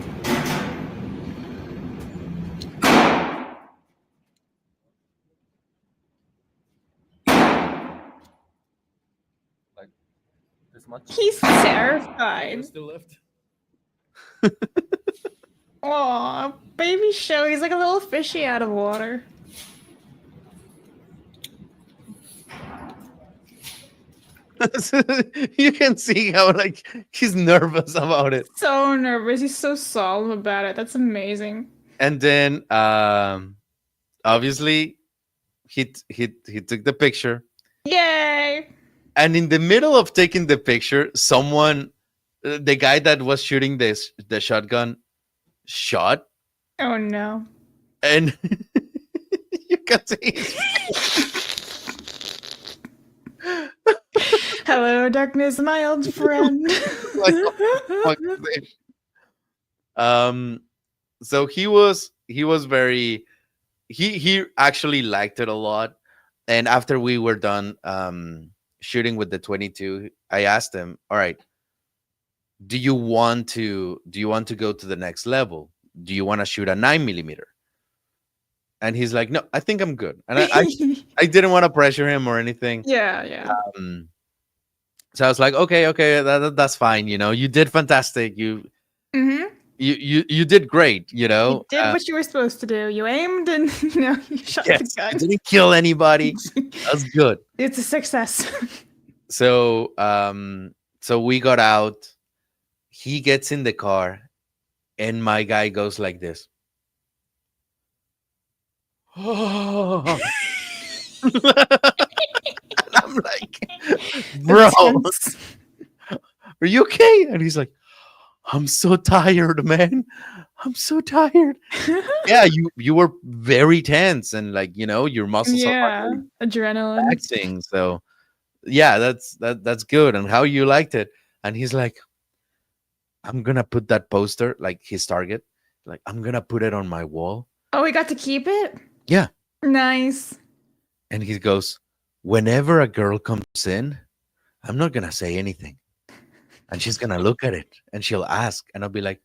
Like this much. He's terrified. Still left. Aw, baby Sho. He's like a little fishy out of water. You can see how, like, he's nervous about it. So nervous. He's so solemn about it. That's amazing. And then obviously he took the picture, Yay! and in the middle of taking the picture, someone, the guy that was shooting the shotgun, shot, Oh no. and you can see his Hello, darkness, my old friend. like, fuck this. So he was very, he actually liked it a lot. And after we were done shooting with the 22, I asked him, "All right, do you want to go to the next level? Do you want to shoot a 9mm?" And he's like, "No, I think I'm good." And I didn't want to pressure him or anything. Yeah, yeah. So I was like, okay, that's fine. You did fantastic. Mm-hmm. you did great, you You know. did what you were supposed to do. You aimed and you shot the Yes, gun. you didn't kill anybody. That's good. It's a success. So so we got out. He gets in the car, and my guy goes like this. I'm like, bro, Intense. are you okay? And he's like, I'm so tired, man. I'm so tired. Yeah, you were very tense, and like, you know, your muscles are Yeah, adrenaline. relaxing. So yeah, that's good. And how you liked it? And he's like, I'm gonna put that poster, like his target, like I'm gonna put it on my wall. Oh, we got to keep it? Yeah. Nice. And he goes, whenever a girl comes in, I'm not gonna say anything. And she's gonna look at it and she'll ask, and I'll be like,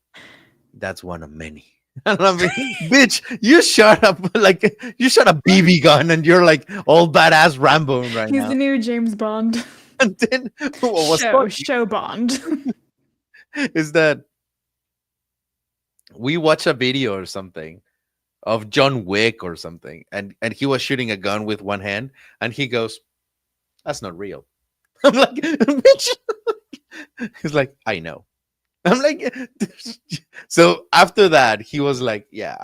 that's one of many. And I'll be, bitch, you shot up like you shot a BB gun and you're like all badass Rambo right He's now. the new James Bond. And then what was funny Show Bond. is that we watch a video or something of John Wick or something, and he was shooting a gun with one hand, and he goes, "That's not real." I'm like, "Bitch." He's like, "I know." I'm like, so after that, he was like, "Yeah,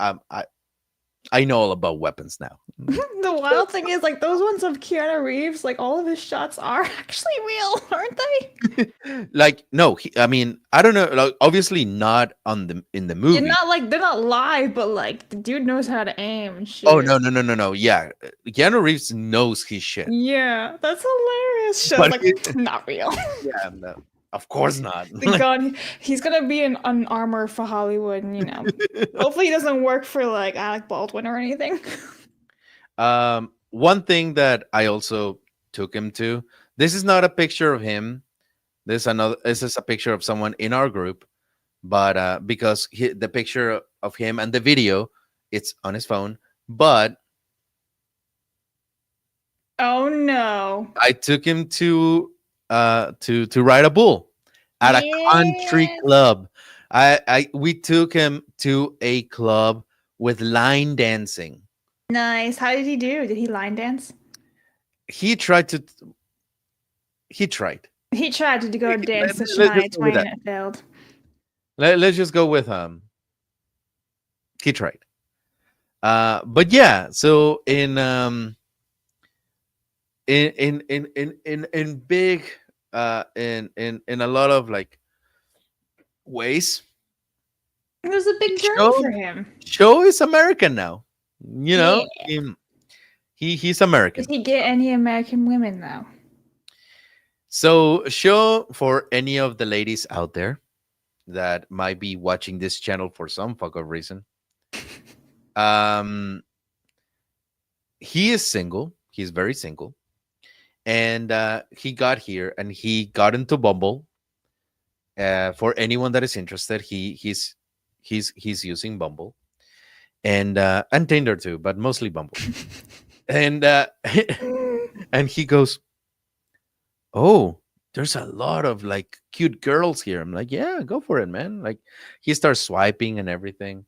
I know all about weapons now." The wild thing is, like, those ones of Keanu Reeves, like, all of his shots are actually real, aren't they? Like, no, I mean, I don't know. Like, obviously, not on the in the movie. You're not like they're not live, but like the dude knows how to aim and shit. Oh no! Yeah, Keanu Reeves knows his shit. Yeah, that's hilarious. Show's But like not real. Yeah, no, of course not. The gun, he's gonna be an armor for Hollywood, and hopefully he doesn't work for like Alec Baldwin or anything. One thing that I also took him to. This is not a picture of him. This is a picture of someone in our group, but because the picture of him and the video, it's on his phone. But Oh no! I took him to ride a bull at a country Yeah. club. We took him to a club with line dancing. Nice. How did he do? Did he line dance? He tried to. He tried. He tried to go dance to Let's Shania go with Twain that. and it failed. Let's just go with he tried. But yeah, so in big in a lot of like ways, It was a big journey Show for him. Show is American now. You know, he's American. Did he get any American women though? So Show, for any of the ladies out there that might be watching this channel for some fuck of reason, he is single. He's very single. And he got here and he got into Bumble. For anyone that is interested, he's using Bumble and Tinder too, but mostly Bumble. And and he goes, "Oh, there's a lot of like cute girls here." I'm like, "Yeah, go for it, man." Like, he starts swiping and everything.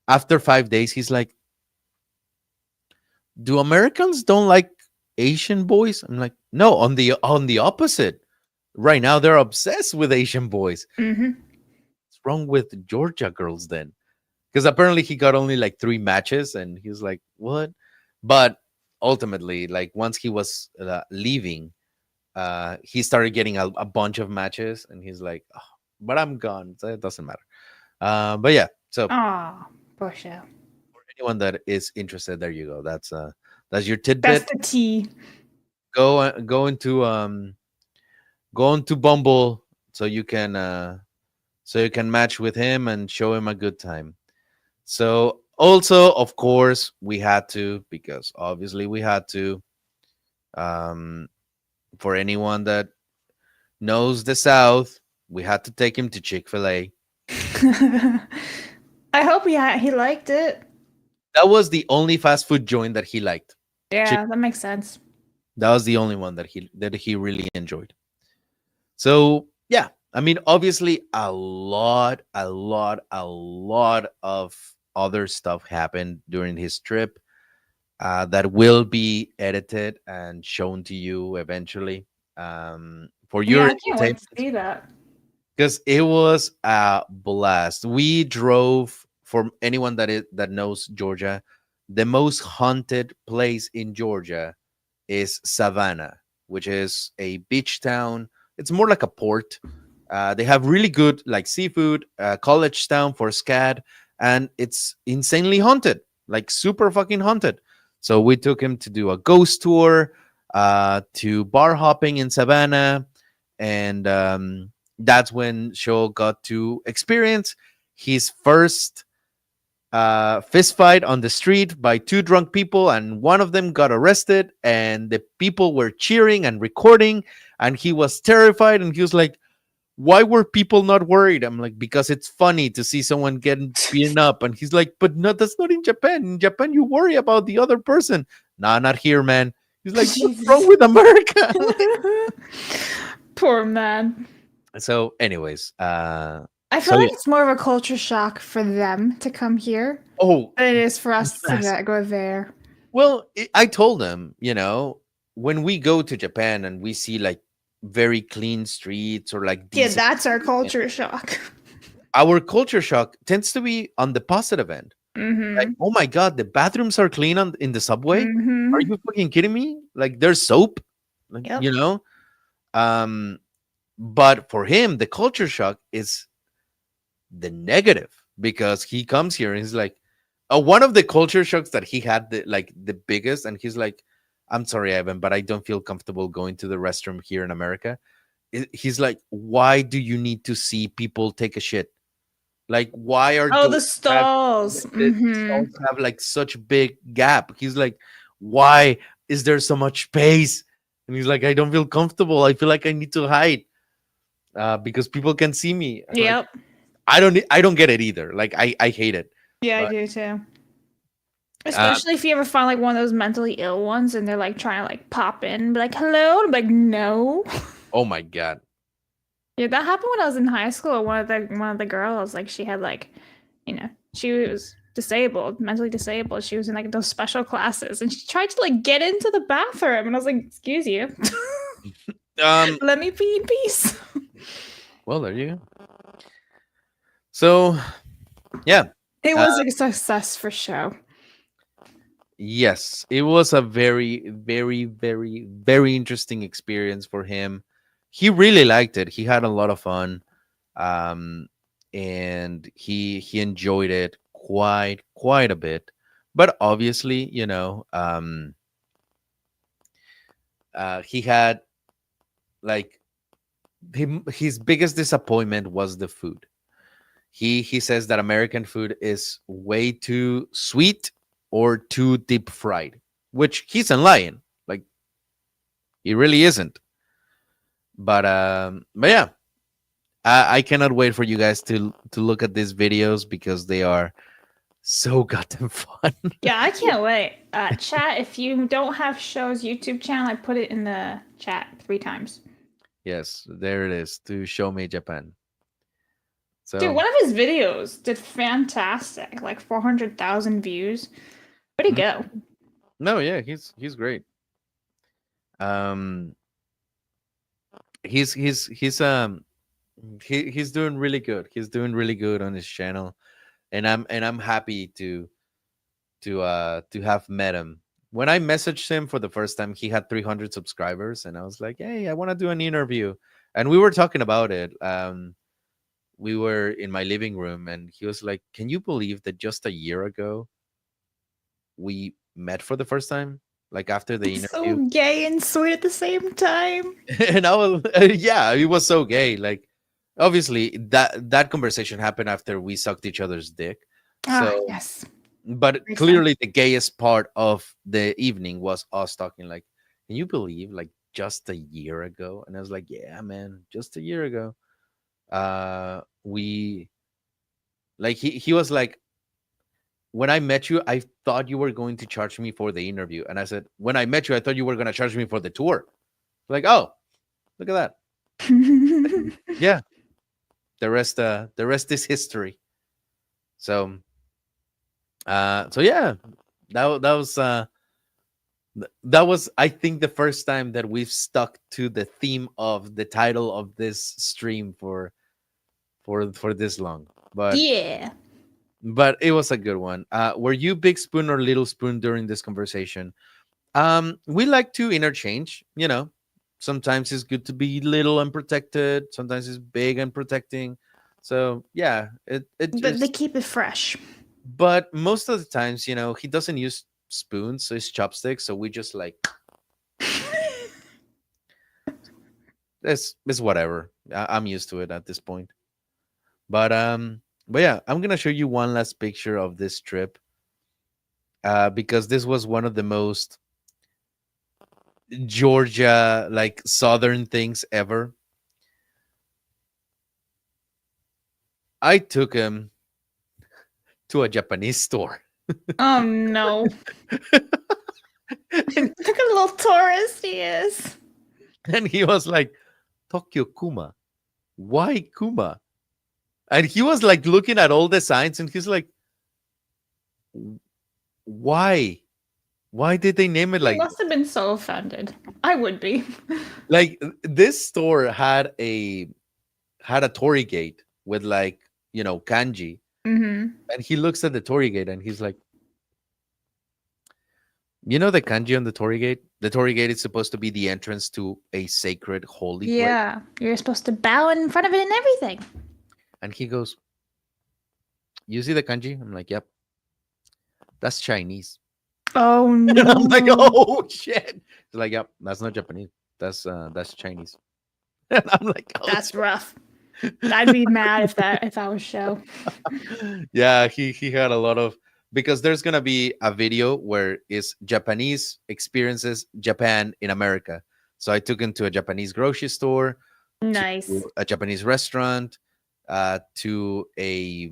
After 5 days, he's like, "Do Americans don't like Asian boys?" I'm like, "No, on the opposite. Right now, they're obsessed with Asian boys. Mm-hmm. What's wrong with Georgia girls then?" Because apparently he got only like 3 matches, and he was like, "What?" But ultimately, like once he was leaving, he started getting a bunch of matches, and he's like, "Oh, but I'm gone, so it doesn't matter." But yeah, so Oh, poor show. for anyone that is interested, there you go. That's your tidbit. That's the tea. Go into Bumble so you can match with him and show him a good time. So also, of course, we had to, because obviously we had to, for anyone that knows the South, we had to take him to Chick-fil-A. I hope he liked it. That was the only fast food joint that he liked. Yeah, that makes sense. That was the only one that he really enjoyed. So yeah, I mean, obviously, a lot of other stuff happened during his trip that will be edited and shown to you eventually for Yeah, your I can't wait to entertainment, see that. because it was a blast. We drove, for anyone that knows Georgia, the most haunted place in Georgia is Savannah, which is a beach town. It's more like a port. They have really good like seafood, college town for SCAD, and it's insanely haunted, like super fucking haunted. So we took him to do a ghost tour, to bar hopping in Savannah, and that's when Show got to experience his first fist fight on the street by two drunk people, and one of them got arrested, and the people were cheering and recording, and he was terrified, and he was like, why were people not worried? I'm like, because it's funny to see someone getting beaten up. And he's like, but no, that's not in Japan. In Japan, you worry about the other person. Nah, not here, man. He's like, what's wrong Jesus. with America? Poor man. So anyways, I so feel like yeah. it's more of a culture shock for them to come here Oh, than it is for us to yes. go there. Well, I told them, when we go to Japan and we see like very clean streets or like Yeah, decent, that's our culture shock. our culture shock tends to be on the positive end. Like, Mm-hmm. oh my god, the bathrooms are clean in the subway. Are Mm-hmm. you fucking kidding me? Like, there's soap, like, Yep. Um, but for him, the culture shock is the negative, because he comes here and he's like, one of the culture shocks that he had, the biggest, and he's like, I'm sorry, Evan, but I don't feel comfortable going to the restroom here in America. He's like, why do you need to see people take a shit? Like, why are Oh, those the stalls. the Mm-hmm. stalls have like such big gap? He's like, why is there so much space? And he's like, I don't feel comfortable. I feel like I need to hide because people can see me. I'm like, Yep. I don't get it either. Like, I hate it. Yeah, I But do too. uh, Especially if you ever find like one of those mentally ill ones and they're like trying to like pop in and be like, hello. I'm like, no. oh my god. Yeah, that happened when I was in high school. One of the girls, like she had like, she was disabled, mentally disabled. She was in like those special classes and she tried to like get into the bathroom and I was like, excuse you. Um. Let me pee in peace. Well, there you go. So yeah. It Uh, was a success for show. yes, it was a very, very, very, very interesting experience for him. He really liked it. He had a lot of fun, um, and he enjoyed it quite a bit. But obviously, he had like his biggest disappointment was the food. He says that American food is way too sweet or too deep fried, which he's not lying. Like, he really isn't. But yeah, I cannot wait for you guys to look at these videos because they are so goddamn fun. Yeah, I can't wait. Chat, if you don't have show's YouTube channel, I put it in the chat 3 times. Yes, there it is, to show me Japan. Dude, So one of his videos did fantastic, like 400,000 views. Where'd he mhm. go? No, yeah, he's great. Um, he's doing really good. He's doing really good on his channel, and I'm happy to have met him. When I messaged him for the first time, he had 300 subscribers, and I was like, "Hey, I want to do an interview." And we were talking about it. We were in my living room, and he was like, "Can you believe that just a year ago we met for the first time? Like, after the It's so interview?" gay and sweet at the same time. And I was, yeah, it was so gay. Like, obviously, that conversation happened after we sucked each other's dick. Ah, So, yes. but Very fun. clearly, the gayest part of the evening was us talking. Like, can you believe, like, just a year ago? And I was like, yeah, man, just a year ago. We like he was like, when I met you, I thought you were going to charge me for the interview, and I said, when I met you, I thought you were going to charge me for the tour. Like, oh, look at that. Yeah. the rest is history. So so yeah, that was I think the first time that we've stuck to the theme of the title of this stream for this long. Yeah. But it was a good one. Were you big spoon or little spoon during this conversation? We like to interchange, sometimes it's good to be little and protected, sometimes it's big and protecting. So yeah, it But they just, keep it fresh. but most of the times, he doesn't use spoons, so it's chopsticks. So we just like, it's whatever. I'm used to it at this point. But yeah, I'm gonna show you one last picture of this trip, because this was one of the most Georgia, like, southern things ever. I took him to a Japanese store. Oh no. and, Look at a little tourist he is. and he was like, Tokyo Kuma. Why Kuma? And he was like looking at all the signs and he's like, why? Why did they name it He like must have been so offended. I would be. like this store had a torii gate with, like, kanji. Mm-hmm. And he looks at the torii gate and he's like, the kanji on the torii gate? The torii gate is supposed to be the entrance to a sacred holy place. Yeah. You're supposed to bow in front of it and everything. And he goes, you see the kanji? I'm like, yep. That's Chinese. Oh And I'm like, no. oh shit. He's like, yep, that's not Japanese. That's Chinese. And I'm like, oh, That's rough. I'd be mad if I was show. yeah, he had a lot of, because there's gonna be a video where is Japanese experiences Japan in America. So I took him to a Japanese grocery store, Nice. to a Japanese restaurant, to a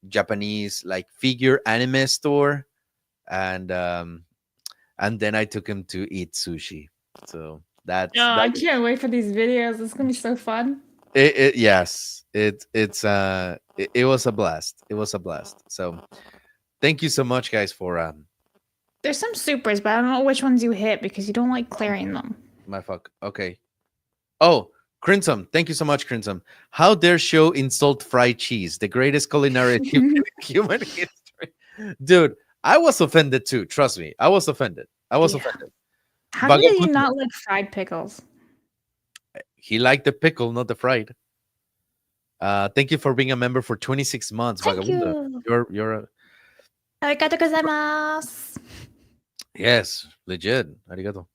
Japanese, like, figure anime store, and then I took him to eat sushi. So Oh, I can't wait for these videos. It's gonna be so fun. yes, it was a blast. It was a blast. So thank you so much, guys, for There's some supers, but I don't know which ones you hit because you don't like clearing them. my fuck. Okay. Oh, Crimson, thank you so much, Crimson. How dare show insult fried cheese, the greatest culinary achievement in human history. Dude, I was offended too. Trust me. I was offended. I was Yeah. offended. How did you Vagabundo, not like fried pickles? he liked the pickle, not the fried. Thank you for being a member for 26 months, Thank Vagabundo. you. You're a, Arigatou gozaimasu. yes, legit. Arigato.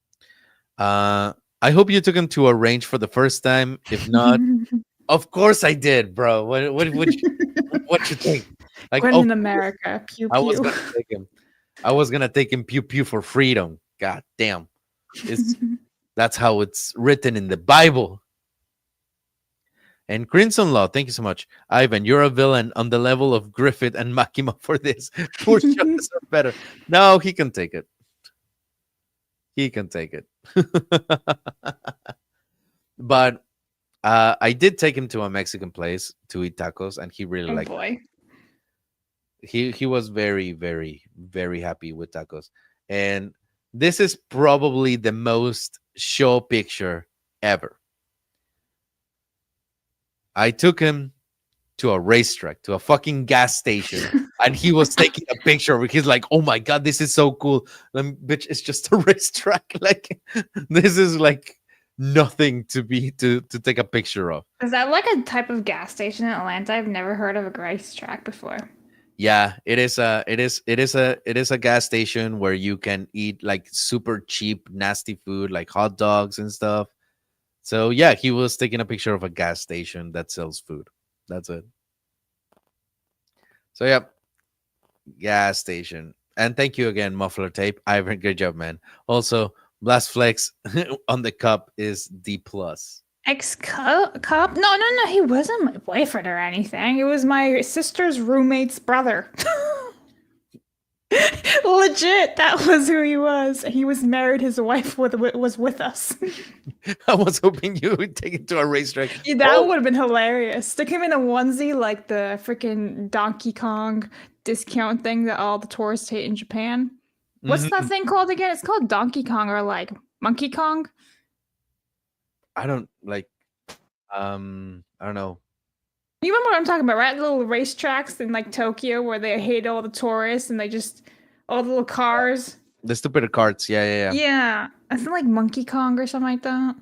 I hope you took him to a range for the first time. If not, of course I did, bro. What you think? Like, When oh, in America, pew I was pew. gonna take him. I was gonna take him pew pew for freedom. God damn. That's how it's written in the Bible. And Crimson Law, thank you so much. Ivan, you're a villain on the level of Griffith and Makima for this. Poor shows are better. No, he can take it. He can take it. But I did take him to a Mexican place to eat tacos, and he really Oh liked it. boy. He was very, very, very happy with tacos. And this is probably the most show picture ever. I took him to a racetrack, to a fucking gas station, and he was taking a picture of it. He's like, oh my god, this is so cool. Bitch, it's just a racetrack. Like, this is like nothing to take a picture of. Is that like a type of gas station in Atlanta? I've never heard of a racetrack before. Yeah, it is a gas station where you can eat like super cheap, nasty food like hot dogs and stuff. So yeah, he was taking a picture of a gas station that sells food. That's it. So yeah, gas station. And thank you again, Muffler Tape. Ivan, good job, man. Also, Blast Flex on the cup is D plus. Cop? No. He wasn't my boyfriend or anything. It was my sister's roommate's brother. Legit, that was who he was. He was married. His wife was with us. I was hoping you would take it to a racetrack. Yeah, that Oh, would have been hilarious. Stick him in a onesie like the freaking Donkey Kong discount thing that all the tourists hate in Japan. What's that mhm. thing called again? It's called Donkey Kong or like Monkey Kong. I don't like. I don't know. You remember what I'm talking about, right? Little racetracks in like Tokyo where they hate all the tourists and they just all the little cars. The stupid carts. Yeah, yeah, yeah. Yeah, I think like Monkey Kong or something like that.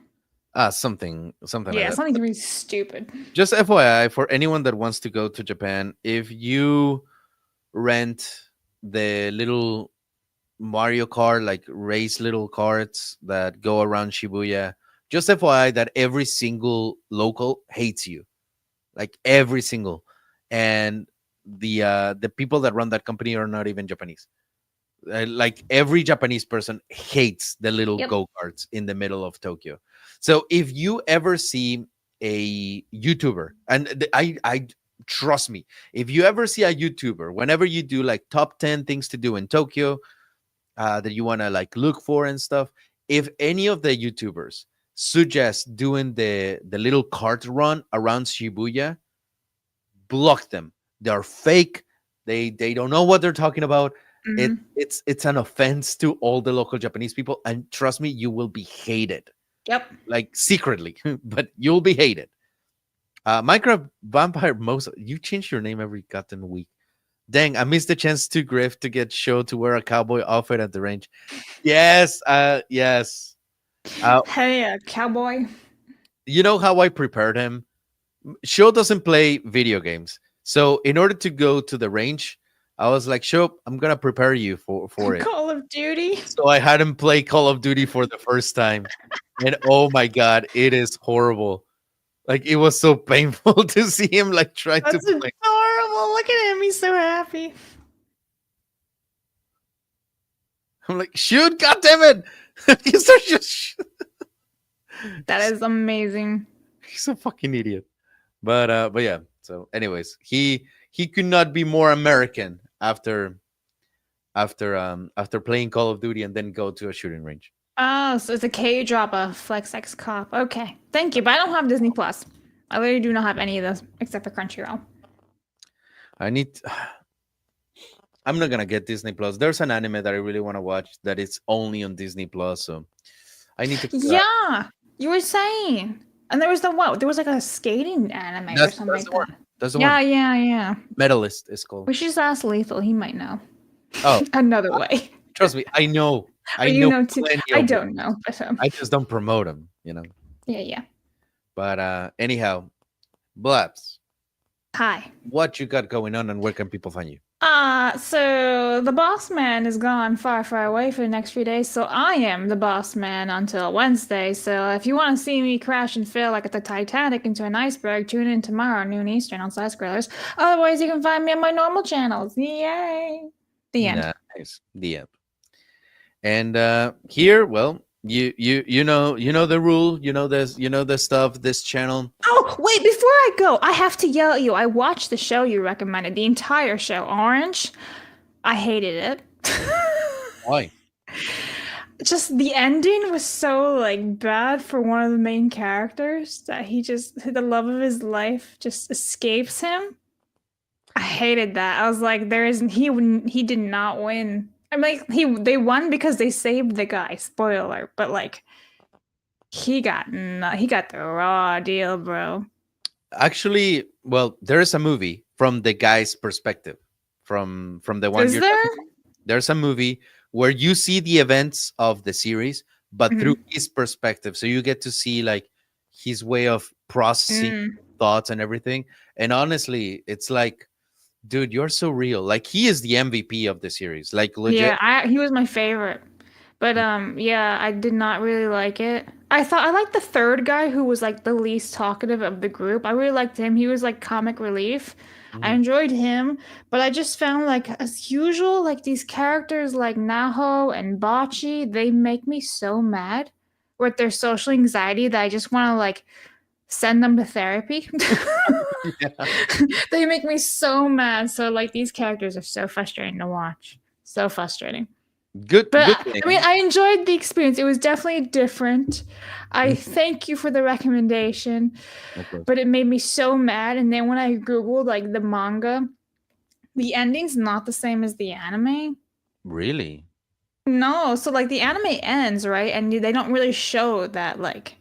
Something like Yeah, that. something really stupid. Just FYI, for anyone that wants to go to Japan, if you rent the little Mario Kart, like race little carts that go around Shibuya, just FYI that every single local hates you, like every single, and the people that run that company are not even Japanese. Like every Japanese person hates the little Yep. go karts in the middle of Tokyo. So if you ever see a YouTuber, and I trust me, if you ever see a YouTuber, whenever you do like top 10 things to do in Tokyo that you want to like look for and stuff, if any of the YouTubers suggest doing the little cart run around Shibuya, block them. They're fake. They don't know what they're talking about. Mhm. It's an offense to all the local Japanese people, and trust me, you will be hated, Yep. like secretly, but you'll be hated. Minecraft Vampire Most, you change your name every goddamn week. Dang, I missed the chance to Griff to get Show to wear a cowboy outfit at the range. Yes, yes. Uh, Hey, cowboy. you know how I prepared him? Show doesn't play video games. So in order to go to the range, I was like, Show, I'm gonna prepare you for it. Call of Duty. So I had him play Call of Duty for the first time. And oh my god, it is horrible. Like it was so painful to see him like try to That's play. adorable. Look at him. He's so happy. I'm like, shoot, god damn it. He's such a That is amazing. he's a fucking idiot. But yeah. So anyways, he could not be more American after playing Call of Duty and then go to a shooting range. Oh, so it's a K drop a Flex X Cop. Okay. Thank you. But I don't have Disney Plus. I literally do not have any of those except for Crunchyroll. I need I'm not gonna get Disney Plus. There's an anime that I really want to watch that is only on Disney Plus, so I need to Yeah. You were saying. And there was the what? There was like a skating anime or something that's like the one. that. That's the Yeah, one. yeah, yeah. Medalist is called. We should just ask Lethal. He might know. Oh, Another way. trust me, I know. Or I you know know too. plenty I of them. don't know, but I just don't promote them, yeah, yeah. But anyhow, Blabs, Hi. what you got going on and where can people find you? So the boss man is gone far, far away for the next few days, so I am the boss man until Wednesday. So if you want to see me crash and fail like at the Titanic into an iceberg, tune in tomorrow, noon Eastern on Side Scrollers. Otherwise, you can find me on my normal channels. Yay! The end. Nice. The end. And here, well, you know the rule, the stuff, this channel. Oh, wait, before I go, I have to yell at you. I watched the show you recommended, the entire show, Orange. I hated it. Why? Just the ending was so like bad for one of the main characters that he just the love of his life just escapes him. I hated that. I was like, there isn't he did not win. I'm like they won because they saved the guy. Spoiler, but like he got the raw deal, bro. Actually, well, there is a movie from the guy's perspective, from the one Is you're there? talking about. There's a movie where you see the events of the series, but through his perspective, so you get to see like his way of processing Mm. thoughts and everything. And honestly, it's like, dude, you're so real. Like he is the MVP of the series. Like legit. Yeah, he was my favorite. But yeah, I did not really like it. I liked the third guy who was like the least talkative of the group. I really liked him. He was like comic relief. I Mhm. enjoyed him, but I just found like as usual, like these characters like Naho and Bocce, they make me so mad with their social anxiety that I just want to like send them to therapy. Yeah. They make me so mad. So like these characters are so frustrating to watch. So frustrating. Good, But good I mean, thing. I enjoyed the experience. It was definitely different. I Mhm. thank you for the recommendation, Of course. but it made me so mad. And then when I Googled like the manga, the ending's not the same as the anime. Really? No, so like the anime ends, right? And they don't really show that like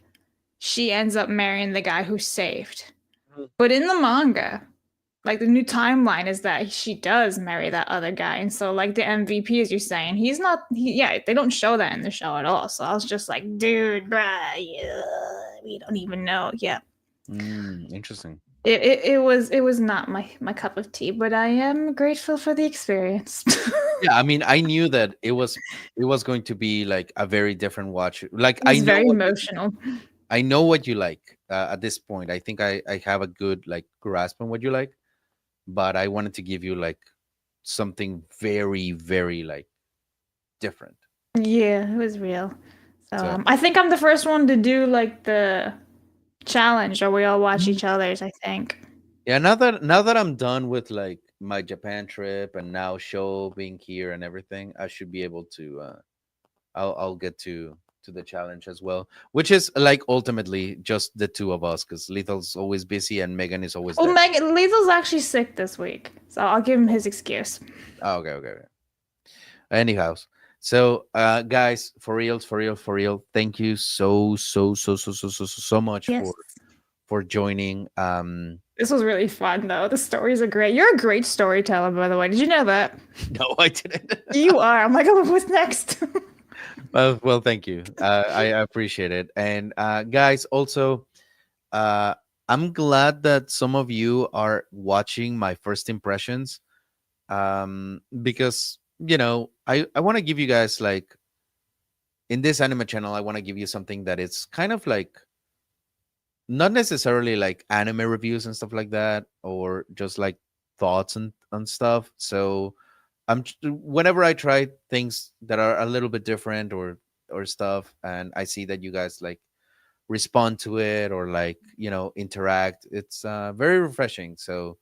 she ends up marrying the guy who saved. Mhm. But in the manga, like the new timeline is that she does marry that other guy. And so like the MVP, as you're saying, he's not yeah, they don't show that in the show at all. So I was just like, dude, bruh, yeah, we don't even know. Yeah. Interesting. It was not my cup of tea, but I am grateful for the experience. Yeah, I mean, I knew that it was going to be like a very different watch. Like It was very emotional. I know what you like at this point. I think I have a good like grasp on what you like, but I wanted to give you like something very, very like different. Yeah, it was real. So So I think I'm the first one to do like the challenge, or we all watch Mhm. each other's. I think. Yeah, now that I'm done with like my Japan trip and now show being here and everything, I should be able to. I'll get to the challenge as well, which is like ultimately just the two of us because Lethal's always busy and Megan is always Well, there. Megan Liesel's actually sick this week, so I'll give him his excuse. Oh, okay, okay, okay. Anyhow, so guys, for real, for real, for real, thank you so much Yes. for joining. This was really fun, though. The stories are great. You're a great storyteller, by the way. Did you know that? No, I didn't. You are. I'm like, oh, what's next? Well, thank you. I appreciate it. And guys, also, uh, I'm glad that some of you are watching my first impressions. Because I want to give you guys like in this anime channel, I want to give you something that it's kind of like not necessarily like anime reviews and stuff like that, or just like thoughts and stuff. So whenever I try things that are a little bit different or stuff, and I see that you guys like respond to it or like interact, it's very refreshing. So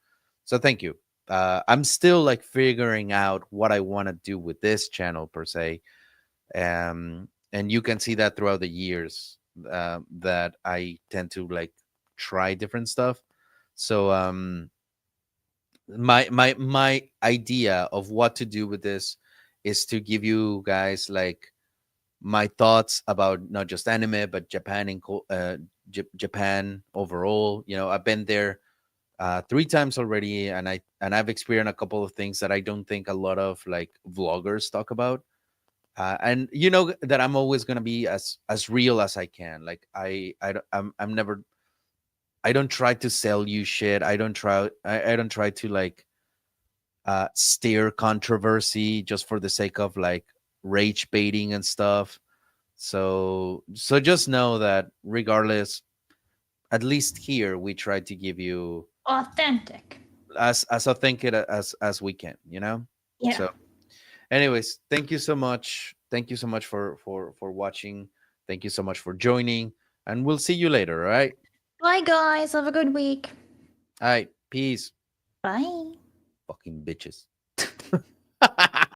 thank you. I'm still like figuring out what I want to do with this channel per se, and you can see that throughout the years that I tend to like try different stuff. So my idea of what to do with this is to give you guys like my thoughts about not just anime but Japan and Japan overall. I've been there 3 times already, and I've experienced a couple of things that I don't think a lot of like vloggers talk about. And you know that I'm always gonna be as real as I can. Like I'm never. I don't try to sell you shit. I don't try to like steer controversy just for the sake of like rage baiting and stuff. So just know that regardless, at least here we try to give you Authentic. as authentic as we can. Yeah. So anyways, thank you so much. Thank you so much for watching. Thank you so much for joining, and we'll see you later. All right. Bye, guys. Have a good week. All right. Peace. Bye. Fucking bitches.